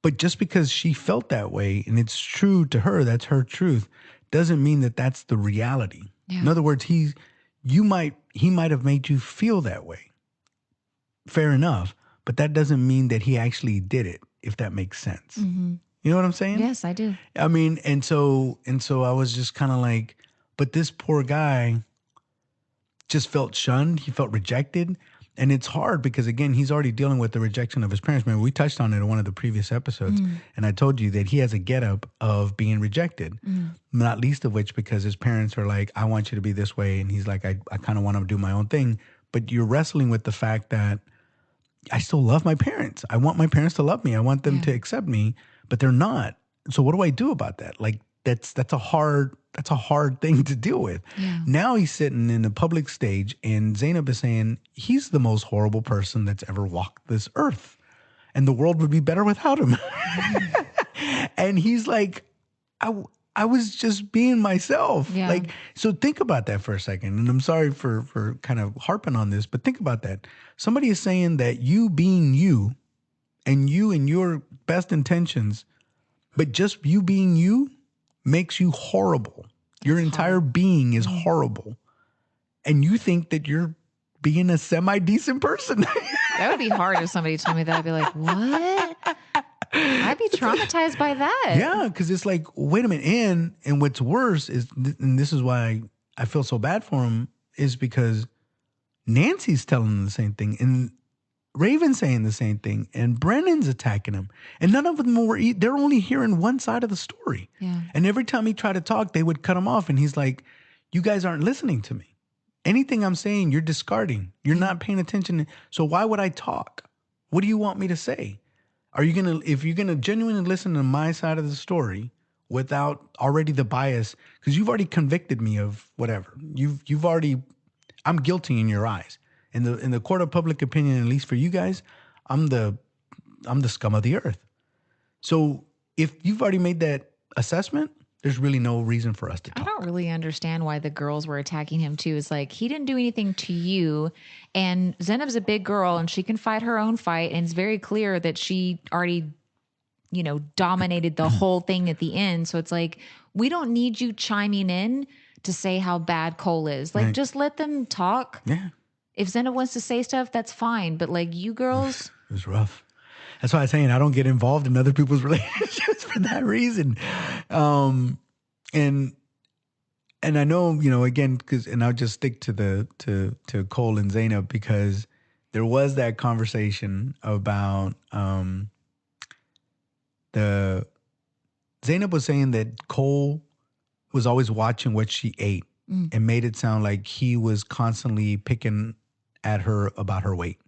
But just because she felt that way and it's true to her, that's her truth, doesn't mean that that's the reality. In Yeah. other words, he might have made you feel that way. Fair enough. But that doesn't mean that he actually did it, if that makes sense. Mhm. You know what I'm saying? Yes, I do. I mean, and so I was just kind of like, but this poor guy just felt shunned. He felt rejected. And it's hard because, again, he's already dealing with the rejection of his parents. Remember, we touched on it in one of the previous episodes. And I told you that he has a getup of being rejected, not least of which because his parents are like, I want you to be this way. And he's like, I kind of want to do my own thing. But you're wrestling with the fact that I still love my parents. I want my parents to love me. I want them Yeah. to accept me, but they're not. So what do I do about that? Like that's a hard thing to deal with. Yeah. Now he's sitting in a public stage and Zainab is saying he's the most horrible person that's ever walked this earth. And the world would be better without him. And he's like, I was just being myself. Yeah. Like, so think about that for a second. And I'm sorry for kind of harping on this, but think about that. Somebody is saying that you being you and your best intentions, but just you being you makes you horrible. Your entire being is horrible. And you think that you're being a semi-decent person. That would be hard if somebody told me that. I'd be like, what? I'd be traumatized by that. Yeah, because it's like, wait a minute. And what's worse is, and this is why I feel so bad for him, is because Nancy's telling him the same thing, and Raven's saying the same thing, and Brennan's attacking him, and none of them they're only hearing one side of the story. Yeah. And every time he tried to talk, they would cut him off, and he's like, "You guys aren't listening to me. Anything I'm saying, you're discarding. You're not paying attention. So why would I talk? What do you want me to say? If you're gonna genuinely listen to my side of the story without already the bias, because you've already convicted me of whatever. You've already, I'm guilty in your eyes. In the court of public opinion, at least for you guys, I'm the scum of the earth. So if you've already made that assessment, there's really no reason for us to I talk. don't really understand why the girls were attacking him too. It's like, he didn't do anything to you. And Zenob's a big girl and she can fight her own fight. And it's very clear that she already, dominated the whole thing at the end. So it's like, we don't need you chiming in to say how bad Cole is. Like, Right. just let them talk. Yeah, If Zenob wants to say stuff, that's fine. But like, you girls, it was rough. That's why I'm saying I don't get involved in other people's relationships for that reason. And I know, again, and I'll just stick to to Cole and Zainab because there was that conversation about the Zainab was saying that Cole was always watching what she ate and made it sound like he was constantly picking at her about her weight.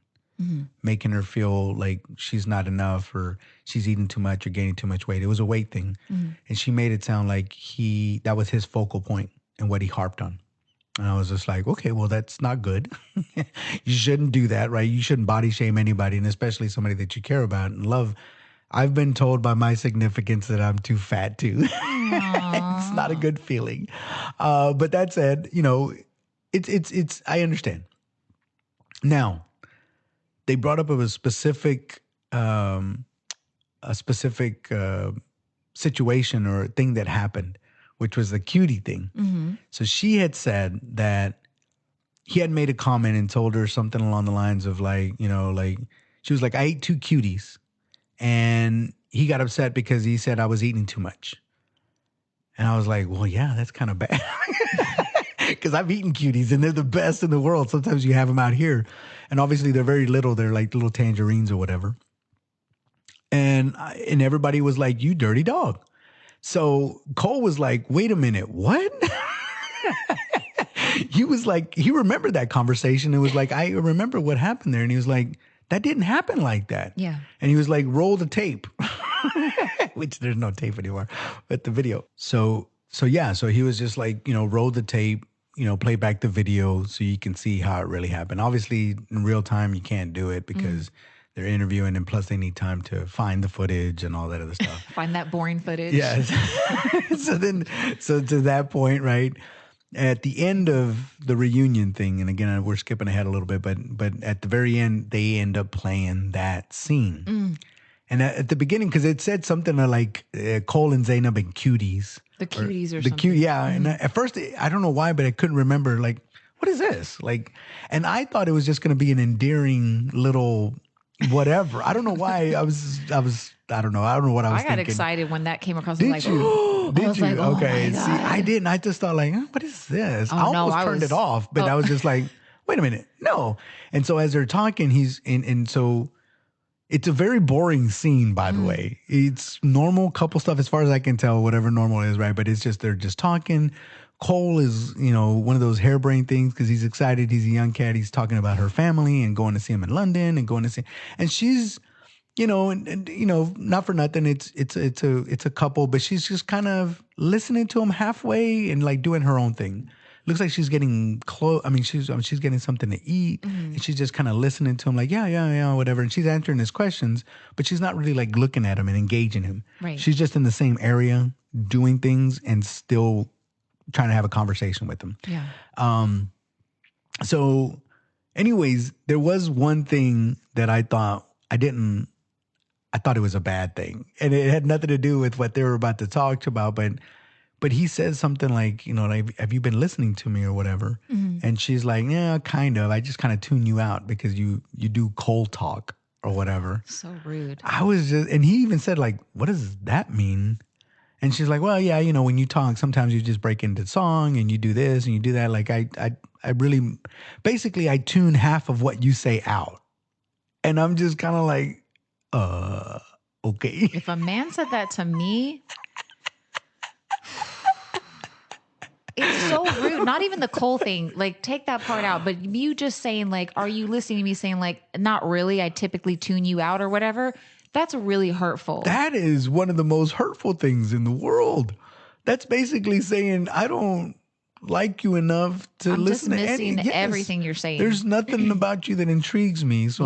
Making her feel like she's not enough or she's eating too much or gaining too much weight. It was a weight thing. And she made it sound like that was his focal point and what he harped on. And I was just like, okay, well, that's not good. You shouldn't do that, right? You shouldn't body shame anybody, and especially somebody that you care about and love. I've been told by my significants that I'm too fat too. It's not a good feeling. But that said, it's I understand. Now, they brought up a specific situation or thing that happened, which was the cutie thing. So she had said that he had made a comment and told her something along the lines of like she was like, I ate two cuties. And he got upset because he said I was eating too much. And I was like, well, yeah, that's kind of bad. Because I've eaten cuties and they're the best in the world. Sometimes you have them out here. And obviously they're very little. They're like little tangerines or whatever. And everybody was like, "You dirty dog." So Cole was like, "Wait a minute, what?" He was like, he remembered that conversation. It was like, I remember what happened there. And he was like, that didn't happen like that. Yeah. And he was like, roll the tape, which there's no tape anymore, but the video. So yeah, so he was just like, roll the tape, play back the video so you can see how it really happened. Obviously, in real time, you can't do it because they're interviewing, and plus they need time to find the footage and all that other stuff. Find that boring footage. Yes. So to that point, right? At the end of the reunion thing, and again, we're skipping ahead a little bit, but at the very end, they end up playing that scene. And at the beginning, because it said something like Cole and Zaynab and cuties. The cuties or the something. Yeah. And at first, I don't know why, but I couldn't remember, like, what is this? Like, and I thought it was just going to be an endearing little whatever. I don't know why. I don't know. I don't know what I was I got thinking. excited when that came across. Did I was you? like, oh, Did I was you? like, oh Okay. my See, God. I didn't. I just thought like, what is this? Oh, I no, almost I turned was- it off, but oh. I was just like, wait a minute, no. And so as they're talking, and so it's a very boring scene, by the way. It's normal couple stuff as far as I can tell, whatever normal is, right? But it's just they're just talking. Cole is, one of those harebrained things because he's excited. He's a young cat. He's talking about her family and going to see him in London and going to see, and she's, and not for nothing. It's a couple, but she's just kind of listening to him halfway and like doing her own thing. Looks like she's getting close. I mean, she's getting something to eat, and she's just kind of listening to him, like yeah, whatever. And she's answering his questions, but she's not really like looking at him and engaging him. Right. She's just in the same area doing things and still trying to have a conversation with him. Yeah. So, anyways, there was one thing that I thought it was a bad thing, and it had nothing to do with what they were about to talk about. But he says something like, like, have you been listening to me or whatever? And she's like, yeah, kind of. I just kind of tune you out because you do cold talk or whatever. So rude. I was just, and he even said like, what does that mean? And she's like, well, yeah, when you talk, sometimes you just break into song and you do this and you do that. Like I really, basically I tune half of what you say out. And I'm just kind of like, okay. If a man said that to me, it's so rude. Not even the Cole thing. Like, take that part out. But you just saying, like, are you listening to me saying, like, not really, I typically tune you out or whatever. That's really hurtful. That is one of the most hurtful things in the world. That's basically saying, I don't like you enough to I'm listen to dismissing Yes. everything you're saying. There's nothing about you that intrigues me. So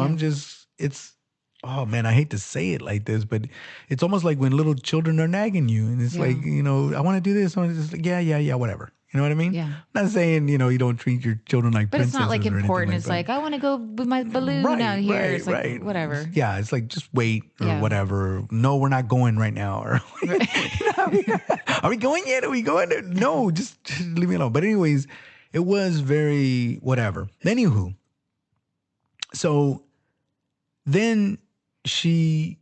oh man, I hate to say it like this, but it's almost like when little children are nagging you and it's like, I want to do this. I want to just like, yeah, whatever. You know what I mean? Yeah. I'm not saying, you don't treat your children like But princesses. it's not like or anything important. It's that. like, I want to go with my balloon out here. It's like, whatever. Yeah, it's like, just wait or Yeah. whatever. No, we're not going right now. Or are we going yet? Are we going? No, just leave me alone. But anyways, it was very whatever. Anywho, so then she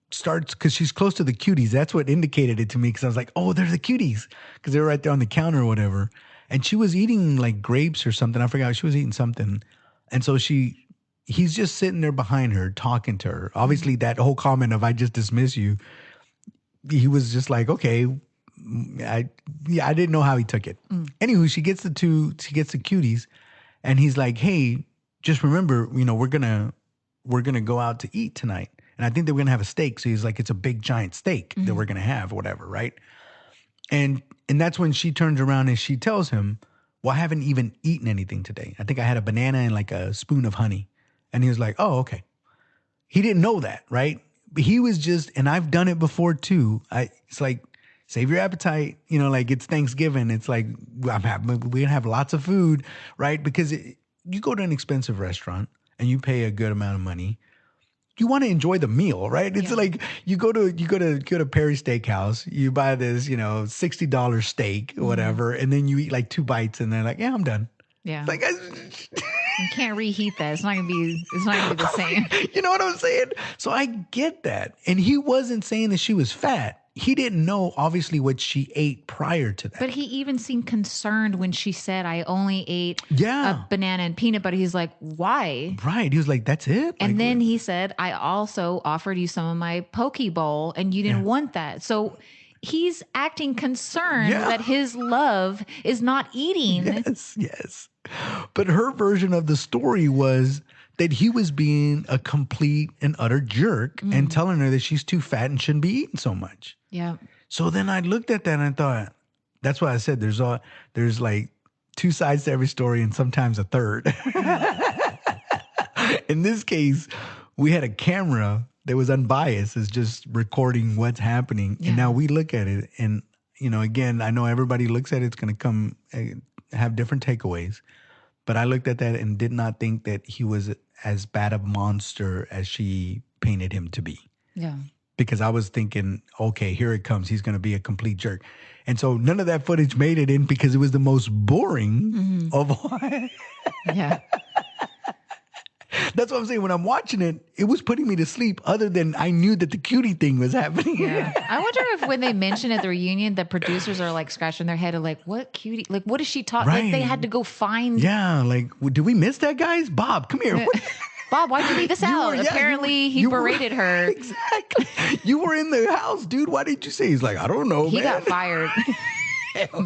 starts, because she's close to the cuties. That's what indicated it to me, because I was like, oh, they're the cuties, because they were right there on the counter or whatever. And she was eating like grapes or something. I forgot. She was eating something. And so he's just sitting there behind her, talking to her. Obviously, that whole comment of, I just dismiss you, he was just like, okay. I didn't know how he took it. Anywho, she gets the cuties, and he's like, hey, just remember, we're gonna go out to eat tonight. And I think they were gonna have a steak. So he's like, it's a big giant steak that we're gonna have, or whatever, right? And that's when she turns around and she tells him, well, I haven't even eaten anything today. I think I had a banana and like a spoon of honey. And he was like, oh, okay. He didn't know that, right? But he was just, and I've done it before too. It's like, save your appetite. Like, it's Thanksgiving. It's like, we're gonna have lots of food, right? Because you go to an expensive restaurant and you pay a good amount of money. You want to enjoy the meal, right? It's like you go to Perry Steakhouse, you buy this, $60 steak or whatever, and then you eat like 2 bites, and they're like, yeah, I'm done. Yeah. Like, You can't reheat that. It's not gonna be the same. You know what I'm saying? So I get that. And he wasn't saying that she was fat. he didn't know obviously what she ate prior to that. But he even seemed concerned when she said, I only ate a Yeah. banana and peanut butter. He's like, why? Right. He was like, that's it? And Like, then he said, I also offered you some of my poke bowl and you didn't yeah. want that. So he's acting concerned Yeah. that his love is not eating. Yes. But her version of the story was that he was being a complete and utter jerk and telling her that she's too fat and shouldn't be eating so much. Yeah. So then I looked at that and I thought, that's why I said there's like two sides to every story and sometimes a third. In this case, we had a camera that was unbiased, is just recording what's happening. Yeah. And now we look at it and, again, I know everybody looks at it, it's going to come have different takeaways. But I looked at that and did not think that he was as bad a monster as she painted him to be. Yeah. Because I was thinking, okay, here it comes. He's going to be a complete jerk. And so none of that footage made it in because it was the most boring of all. Yeah. That's what I'm saying. When I'm watching it, it was putting me to sleep other than I knew that the cutie thing was happening. Yeah. I wonder if when they mention at the reunion, the producers are like scratching their head of like, what cutie? Like, what is she talking? Like they Right. had to go find. Yeah. Like, did we miss that, guys? Bob, come here. Bob, why'd you leave this out? Apparently he berated her. Exactly. You were in the house, dude. Why didn't you say? He's like, I don't know, He man. got fired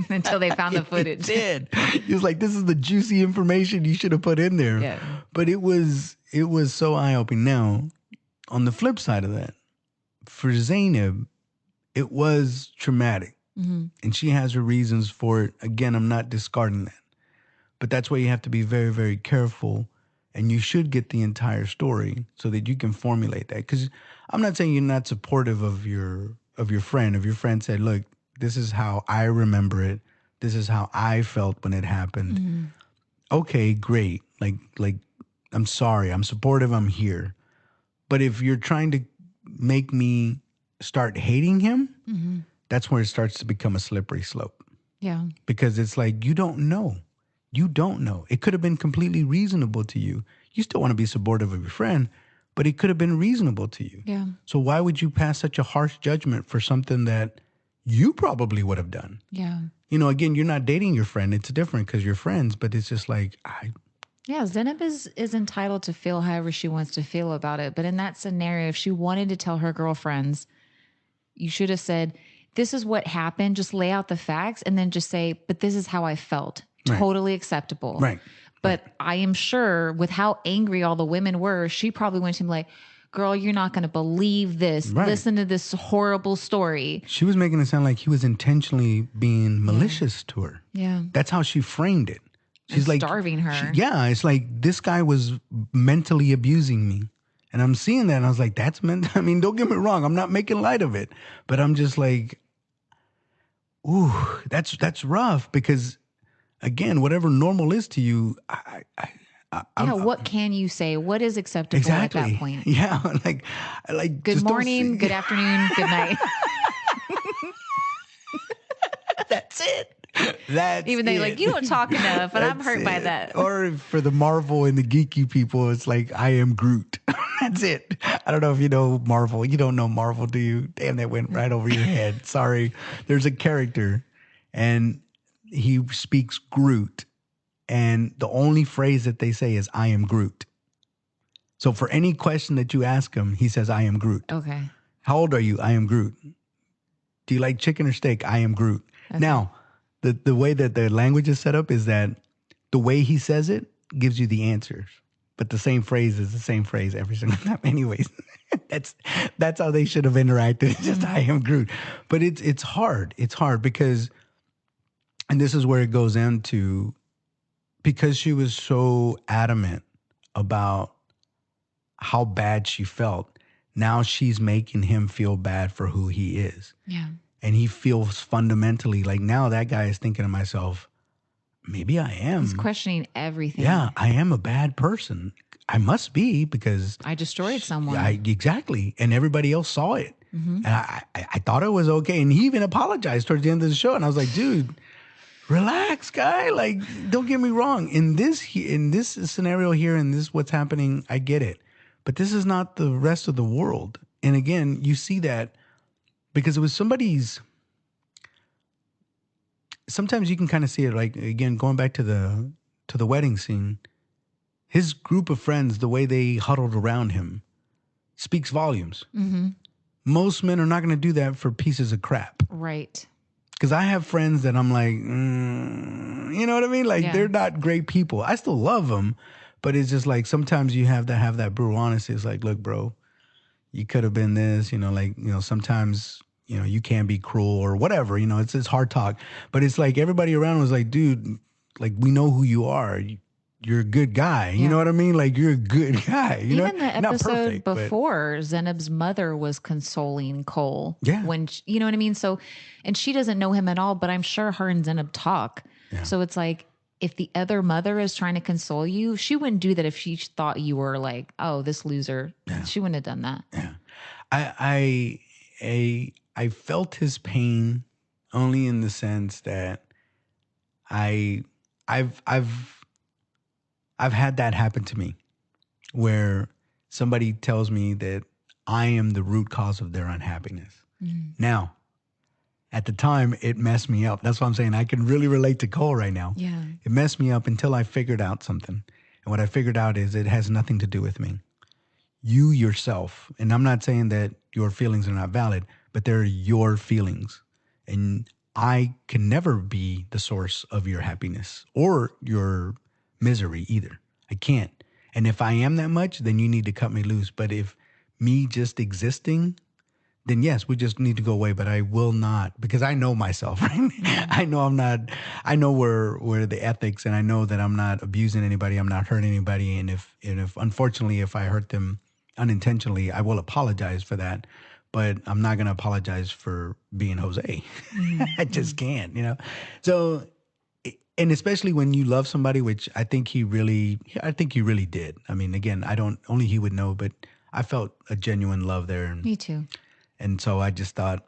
until they found the footage. He did. He was like, this is the juicy information you should have put in there. Yeah. But it was so eye-opening. Now, on the flip side of that, for Zaynab, it was traumatic. And she has her reasons for it. Again, I'm not discarding that. But that's why you have to be very, very careful. And you should get the entire story so that you can formulate that. Because I'm not saying you're not supportive of your friend. If your friend said, look, this is how I remember it. This is how I felt when it happened. Okay, great. Like, I'm sorry. I'm supportive. I'm here. But if you're trying to make me start hating him, that's where it starts to become a slippery slope. Yeah. Because it's like, you don't know. You don't know. It could have been completely reasonable to you. You still want to be supportive of your friend, but it could have been reasonable to you. Yeah. So why would you pass such a harsh judgment for something that you probably would have done? Yeah. Again, you're not dating your friend. It's different because you're friends, but it's just like, Yeah, Zainab is entitled to feel however she wants to feel about it. But in that scenario, if she wanted to tell her girlfriends, you should have said, this is what happened. Just lay out the facts and then just say, but this is how I felt. Right. Totally acceptable. Right. But I am sure with how angry all the women were, she probably went to him like, girl, you're not going to believe this. Right. Listen to this horrible story. She was making it sound like he was intentionally being malicious to her. Yeah. That's how she framed it. She's And like starving her. It's like this guy was mentally abusing me. And I'm seeing that and I was like, that's meant. I mean, don't get me wrong. I'm not making light of it, but I'm just like, ooh, that's rough because again, whatever normal is to you, what can you say? What is acceptable at that point? Yeah. Like Good morning, good afternoon, good night. That's it. That's even though you're like, you don't talk enough, and I'm That's hurt by it. that. Or for the Marvel and the geeky people, it's like, I am Groot. That's it. I don't know if you know Marvel. You don't know Marvel, do you? Damn, that went right over your head. Sorry. There's a character, and he speaks Groot, and the only phrase that they say is, I am Groot. So for any question that you ask him, he says, I am Groot. Okay. How old are you? I am Groot. Do you like chicken or steak? I am Groot. Okay. Now, the way that the language is set up is that the way he says it gives you the answers. But the same phrase is the same phrase every single time. Anyways, that's how they should have interacted. It's just I am Groot. But it's hard. It's hard because, and this is where it goes into, because she was so adamant about how bad she felt, now she's making him feel bad for who he is. Yeah. And he feels fundamentally like now that guy is thinking to myself, maybe I am. He's questioning everything. Yeah, I am a bad person. I must be because I destroyed someone. Exactly. And everybody else saw it. And I thought it was okay. And he even apologized towards the end of the show. And I was like, dude, relax, guy. Like, don't get me wrong. In this scenario here, in this what's happening, I get it. But this is not the rest of the world. And again, you see that because it was somebody's. Sometimes you can kind of see it, like again, going back to the wedding scene. His group of friends, the way they huddled around him, speaks volumes. Mm-hmm. Most men are not going to do that for pieces of crap. Right. Because I have friends that I'm like, you know what I mean? Like they're not great people. I still love them, but it's just like sometimes you have to have that brutal honesty. It's like, look, bro, you could have been this. Sometimes you can be cruel or whatever. It's hard talk, but it's like everybody around was like, dude, like we know who you are. You're a good guy. You know what I mean? Like you're a good guy. Even the Not episode perfect, before, Zenob's mother was consoling Cole. Yeah. When you know what I mean? So, and she doesn't know him at all, but I'm sure her and Zenob talk. Yeah. So it's like, if the other mother is trying to console you, she wouldn't do that if she thought you were like, oh, this loser. Yeah. She wouldn't have done that. Yeah. I felt his pain only in the sense that I've had that happen to me where somebody tells me that I am the root cause of their unhappiness. Mm. Now, at the time, it messed me up. That's why I'm saying I can really relate to Cole right now. Yeah. It messed me up until I figured out something. And what I figured out is it has nothing to do with me. You yourself, and I'm not saying that your feelings are not valid, but they're your feelings. And I can never be the source of your happiness or your misery either. I can't. And if I am that much, then you need to cut me loose. But if me just existing, then yes, we just need to go away. But I will not, because I know myself, right? I know I'm not, I know where the ethics, and I know that I'm not abusing anybody. I'm not hurting anybody. And if unfortunately, if I hurt them unintentionally, I will apologize for that. But I'm not going to apologize for being Jose. I just can't, So, and especially when you love somebody, which I think he really did. I mean, again, only he would know, but I felt a genuine love there. And, me too. And so I just thought,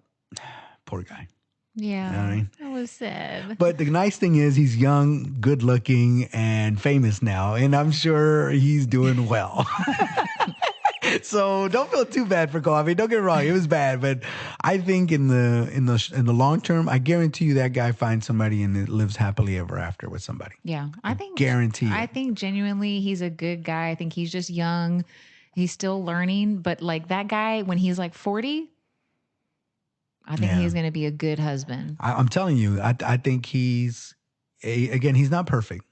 poor guy. Yeah, you know what I mean? That was sad. But the nice thing is he's young, good looking, and famous now. And I'm sure he's doing well. So don't feel too bad for Cole. I mean, don't get me wrong, it was bad, but I think in the long term, I guarantee you that guy finds somebody and lives happily ever after with somebody. Yeah, I think guarantee. I think genuinely he's a good guy. I think he's just young. He's still learning, but like that guy when he's like 40, I think he's going to be a good husband. I'm telling you, I think he's not perfect.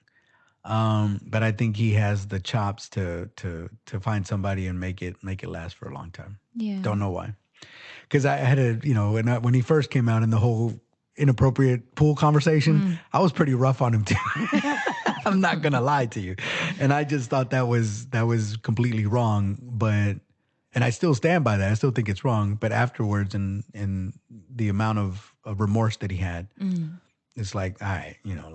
But I think he has the chops to find somebody and make it last for a long time. Yeah. Don't know why. Because I had when he first came out in the whole inappropriate pool conversation, I was pretty rough on him too. I'm not gonna lie to you, and I just thought that was completely wrong. And I still stand by that. I still think it's wrong. But afterwards, and the amount of remorse that he had, it's like, all right, all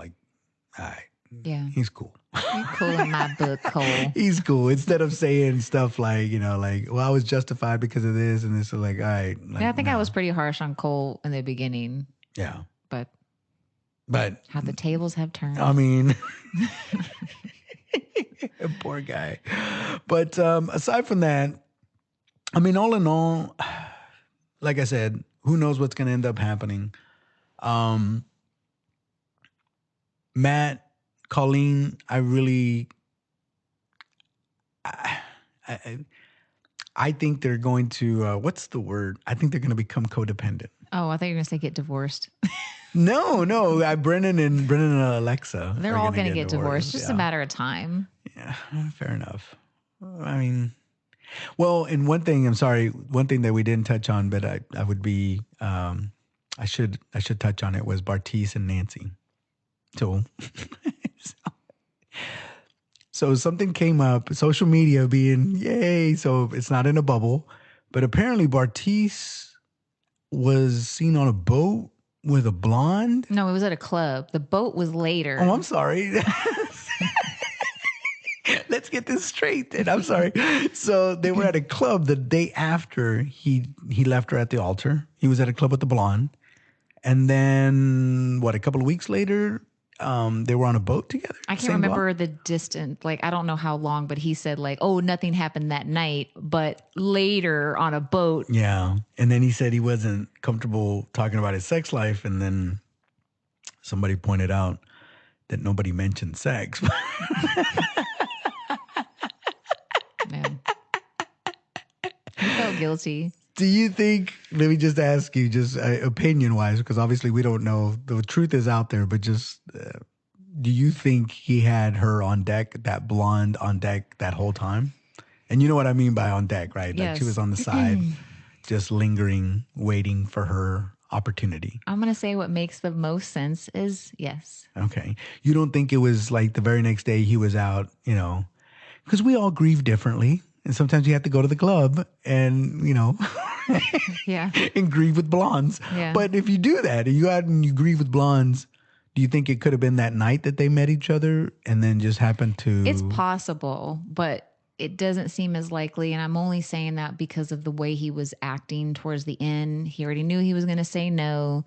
right. Yeah. He's cool. You're cool in my book, Cole. He's cool. Instead of saying stuff like, well, I was justified because of this and this, like, all right. Like, I think I was pretty harsh on Cole in the beginning. Yeah. But how the tables have turned. I mean, poor guy. But aside from that, I mean, all in all, like I said, who knows what's going to end up happening. Matt, Colleen, I think they're going to, what's the word? I think they're going to become codependent. Oh, I thought you were going to say get divorced. No. Brennan and Alexa. They're all going to get divorced. Just a matter of time. Yeah, fair enough. I mean, well, and one thing that we didn't touch on, but I would be, I should touch on it, was Bartiz and Nancy. So something came up, social media being, yay, so it's not in a bubble. But apparently Bartiz was seen on a boat with a blonde. No, it was at a club. The boat was later. Oh, I'm sorry. Let's get this straight then. I'm sorry. So they were at a club the day after he left her at the altar. He was at a club with the blonde. And then, a couple of weeks later, they were on a boat together. I can't Same blonde? remember the distance. Like, I don't know how long, but he said like, oh, nothing happened that night, but later on a boat. Yeah. And then he said he wasn't comfortable talking about his sex life. And then somebody pointed out that nobody mentioned sex. Man, he felt guilty. Do you think, let me just ask you, just opinion wise, because obviously we don't know, the truth is out there, but just do you think he had her on deck, that blonde on deck that whole time? And you know what I mean by on deck, right? Like she was Yes. on the side, just lingering, waiting for her opportunity. I'm going to say what makes the most sense is yes. Okay. You don't think it was like the very next day he was out, you know, because we all grieve differently. And sometimes you have to go to the club and, you know, Yeah. and grieve with blondes. Yeah. But if you do that and you go out and you grieve with blondes, do you think it could have been that night that they met each other and then just happened to? It's possible, but it doesn't seem as likely. And I'm only saying that because of the way he was acting towards the end. He already knew he was going to say no.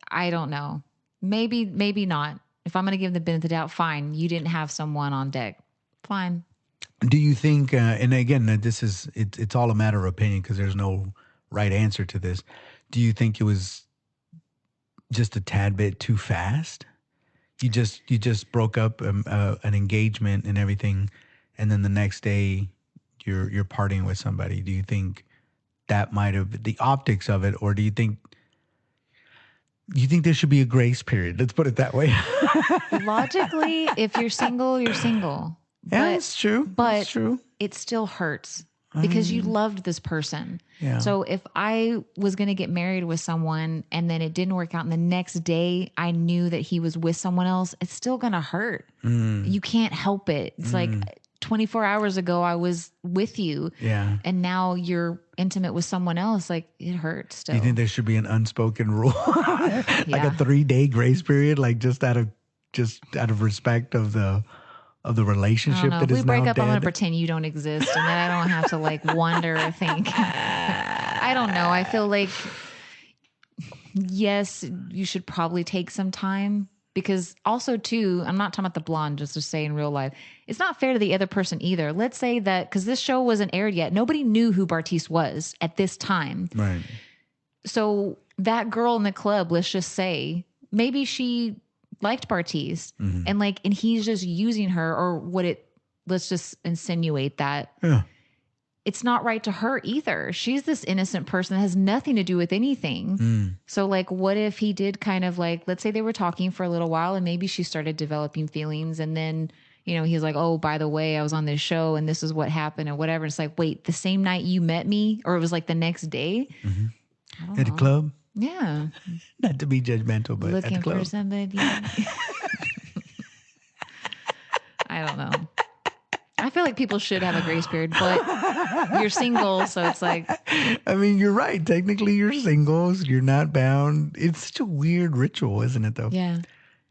I don't know. Maybe not. If I'm going to give the benefit of the doubt, fine. You didn't have someone on deck. Fine. Do you think, and again, this is, it's all a matter of opinion because there's no right answer to this. Do you think it was just a tad bit too fast? You just broke up an engagement and everything, and then the next day you're partying with somebody. Do you think that might have the optics of it, or do you think there should be a grace period? Let's put it that way. Logically, if you're single, you're single. Yeah, that's true. But That's true. it still hurts because you loved this person. Yeah. So if I was going to get married with someone and then it didn't work out and the next day I knew that he was with someone else, it's still going to hurt. You can't help it. It's like 24 hours ago I was with you. Yeah. And now you're intimate with someone else. Like it hurts still. Do you think there should be an unspoken rule, like a Yeah. 3-day grace period, like just out of respect of the I relationship don't know. that If we is break now up, I'm going to dead? pretend you don't exist and then I don't have to like wonder or think. I don't know. I feel like, yes, you should probably take some time because also too, I'm not talking about the blonde, just to say in real life, it's not fair to the other person either. Let's say that because this show wasn't aired yet, nobody knew who Bartice was at this time. Right. So that girl in the club, let's just say, maybe she liked Bartice and he's just using her or let's just insinuate that. Yeah. It's not right to her either. She's this innocent person that has nothing to do with anything. So like, what if he did kind of like, let's say they were talking for a little while and maybe she started developing feelings and then, you know, he's like, oh, by the way, I was on this show and this is what happened or whatever. It's like, wait, the same night you met me or it was like the next day? I don't At the know. club? Yeah. Not to be judgmental, but at Looking the club. for somebody. I don't know. I feel like people should have a grace period, but you're single, so it's like. I mean, you're right. Technically, you're singles. You're not bound. It's such a weird ritual, isn't it, though? Yeah.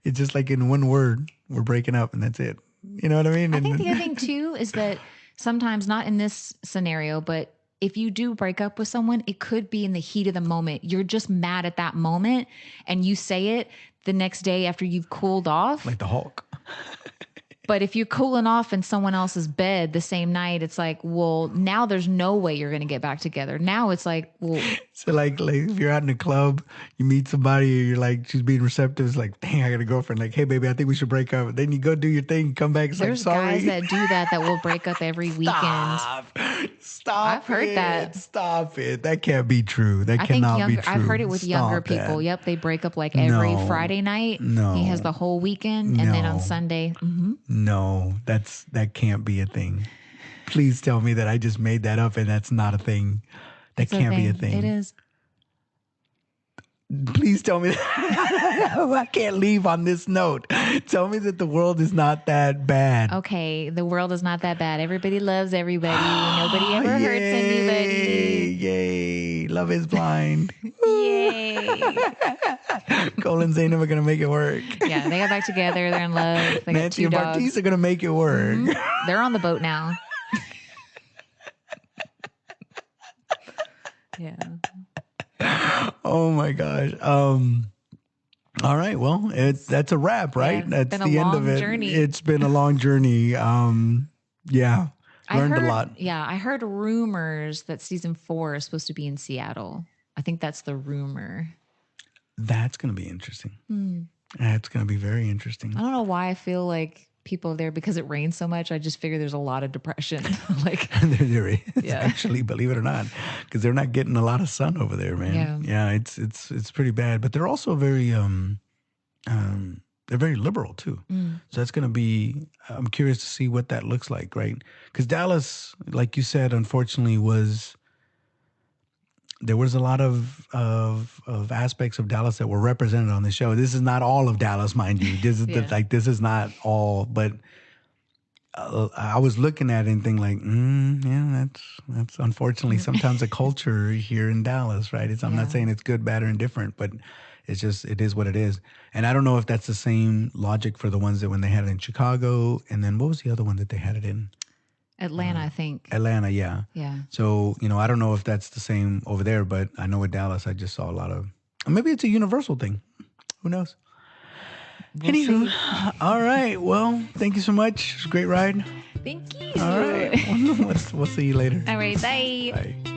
It's just like in one word, we're breaking up and that's it. You know what I mean? I think the other thing, too, is that sometimes, not in this scenario, but if you do break up with someone, it could be in the heat of the moment. You're just mad at that moment and you say it the next day after you've cooled off. Like the Hulk. But if you're cooling off in someone else's bed the same night, it's like, well, now there's no way you're going to get back together. Now it's like, well, So like if you're out in a club, you meet somebody, you're like, she's being receptive. It's like, dang, I got a girlfriend. Like, hey, baby, I think we should break up. Then you go do your thing, you come back. It's there's like, sorry. guys that do that will break up every weekend. Stop. I've heard that. Stop it. That can't be true. That I think cannot be younger. true. I've heard it with younger Stop people. that. Yep, they break up like every No. Friday night. No. He has the whole weekend, and then on No. Sunday. No, that can't be a thing. Please tell me that I just made that up and that's not a thing. That It's a can't be a thing. thing. It is. Please tell me that. I can't leave on this note. Tell me that the world is not that bad. Okay, the world is not that bad. Everybody loves everybody. Nobody ever hurts anybody. Yay. Love is blind. Yay. Cole and Zayn are going to make it work. Yeah, they got back together. They're in love. They got Nancy two and dogs. Bartiz are going to make it work. They're on the boat now. Yeah. Oh my gosh. All right. Well, that's a wrap, Yeah, right? it's That's been a the end of long it. journey. It's been a long journey. Yeah, I learned a heard, lot. yeah, I heard rumors that season 4 is supposed to be in Seattle. I think that's the rumor. That's going to be interesting. Hmm. That's going to be very I interesting. don't know why I feel like people there, because it rains so much. I just figure there's a lot of depression. Like, There is yeah, actually, believe it or not, because they're not getting a lot of sun over there, man. yeah, Yeah, it's pretty bad. But they're also they're very liberal too. mm, So that's going to be. I'm curious to see what that looks like, right? Because Dallas, like you said, unfortunately, was there was a lot of aspects of Dallas that were represented on the show. This is not all of Dallas, mind you. This is yeah, this is not all, but I was looking at it and thinking like, yeah, that's unfortunately sometimes a culture here in Dallas, right? I'm not yeah. saying it's good, bad, or indifferent, but it's just it is what it is. And I don't know if that's the same logic for the ones that when they had it in Chicago, and then what was the other one that they had it in Atlanta, I think. Atlanta? Yeah. Yeah, So I don't know if that's the same over there, but I know with Dallas, I just saw a lot of. Maybe it's a universal thing. Who knows? we'll Anywho, see. all right. Well, thank you so much. It was a great ride. Thank All you. right. We'll see you later. All right, bye. Bye.